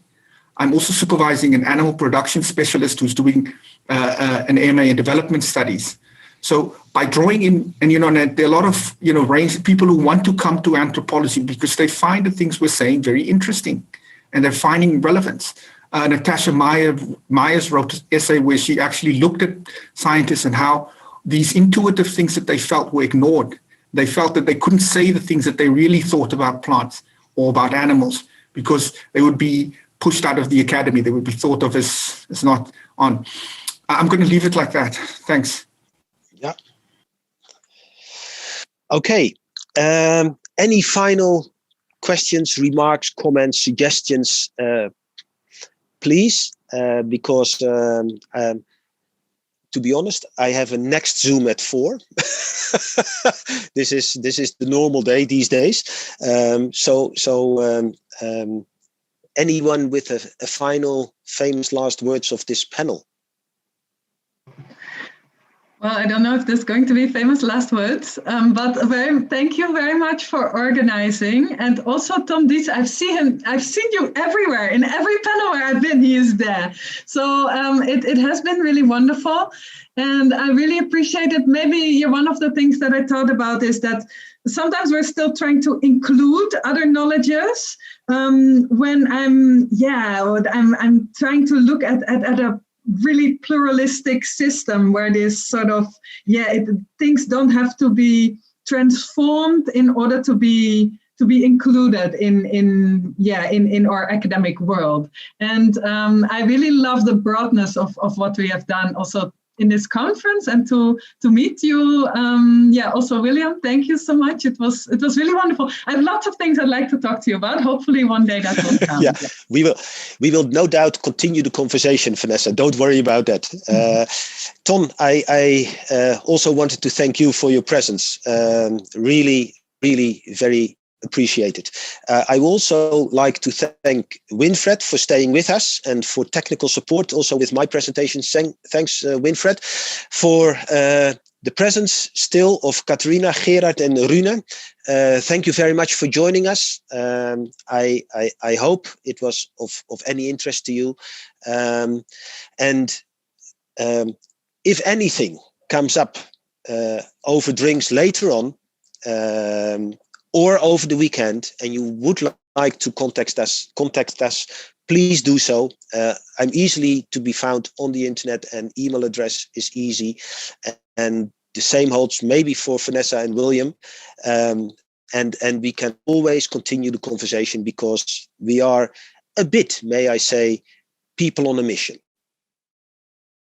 I'm also supervising an animal production specialist who's doing an MA in development studies. So by drawing in, and you know, there are a lot of, you know, range of people who want to come to anthropology because they find the things we're saying very interesting. And they're finding relevance. Natasha Myers wrote an essay where she actually looked at scientists and how these intuitive things that they felt were ignored. They felt that they couldn't say the things that they really thought about plants or about animals because they would be pushed out of the academy. They would be thought of as not on. I'm going to leave it like that. Thanks. Yeah. Okay. Any final questions, remarks, comments, suggestions, please, because to be honest, I have a next Zoom at 4. This is the normal day these days. Anyone with a final famous last words of this panel? Well, I don't know if there's going to be famous last words, but thank you very much for organizing. And also, Tom Dietz, I've seen you everywhere. In every panel where I've been, he is there. So it has been really wonderful. And I really appreciate it. Maybe one of the things that I thought about is that sometimes we're still trying to include other knowledges when I'm trying to look at a really pluralistic system where this sort of things don't have to be transformed in order to be included in our academic world. And I really love the broadness of what we have done also in this conference, and to meet you. Also William, thank you so much. It was really wonderful. I have lots of things I'd like to talk to you about. Hopefully one day that will come. We will no doubt continue the conversation, Vanessa. Don't worry about that. Ton, I also wanted to thank you for your presence. Really, really very appreciated. I also like to thank Winfred for staying with us and for technical support also with my presentation. Thanks, Winfred, for the presence still of Katerina, Gerard and Rune. Thank you very much for joining us. I hope it was of any interest to you. If anything comes up over drinks later on, or over the weekend, and you would like to contact us, please do so. I'm easily to be found on the internet, and email address is easy. And the same holds maybe for Vanessa and William. And we can always continue the conversation because we are a bit, may I say, people on a mission.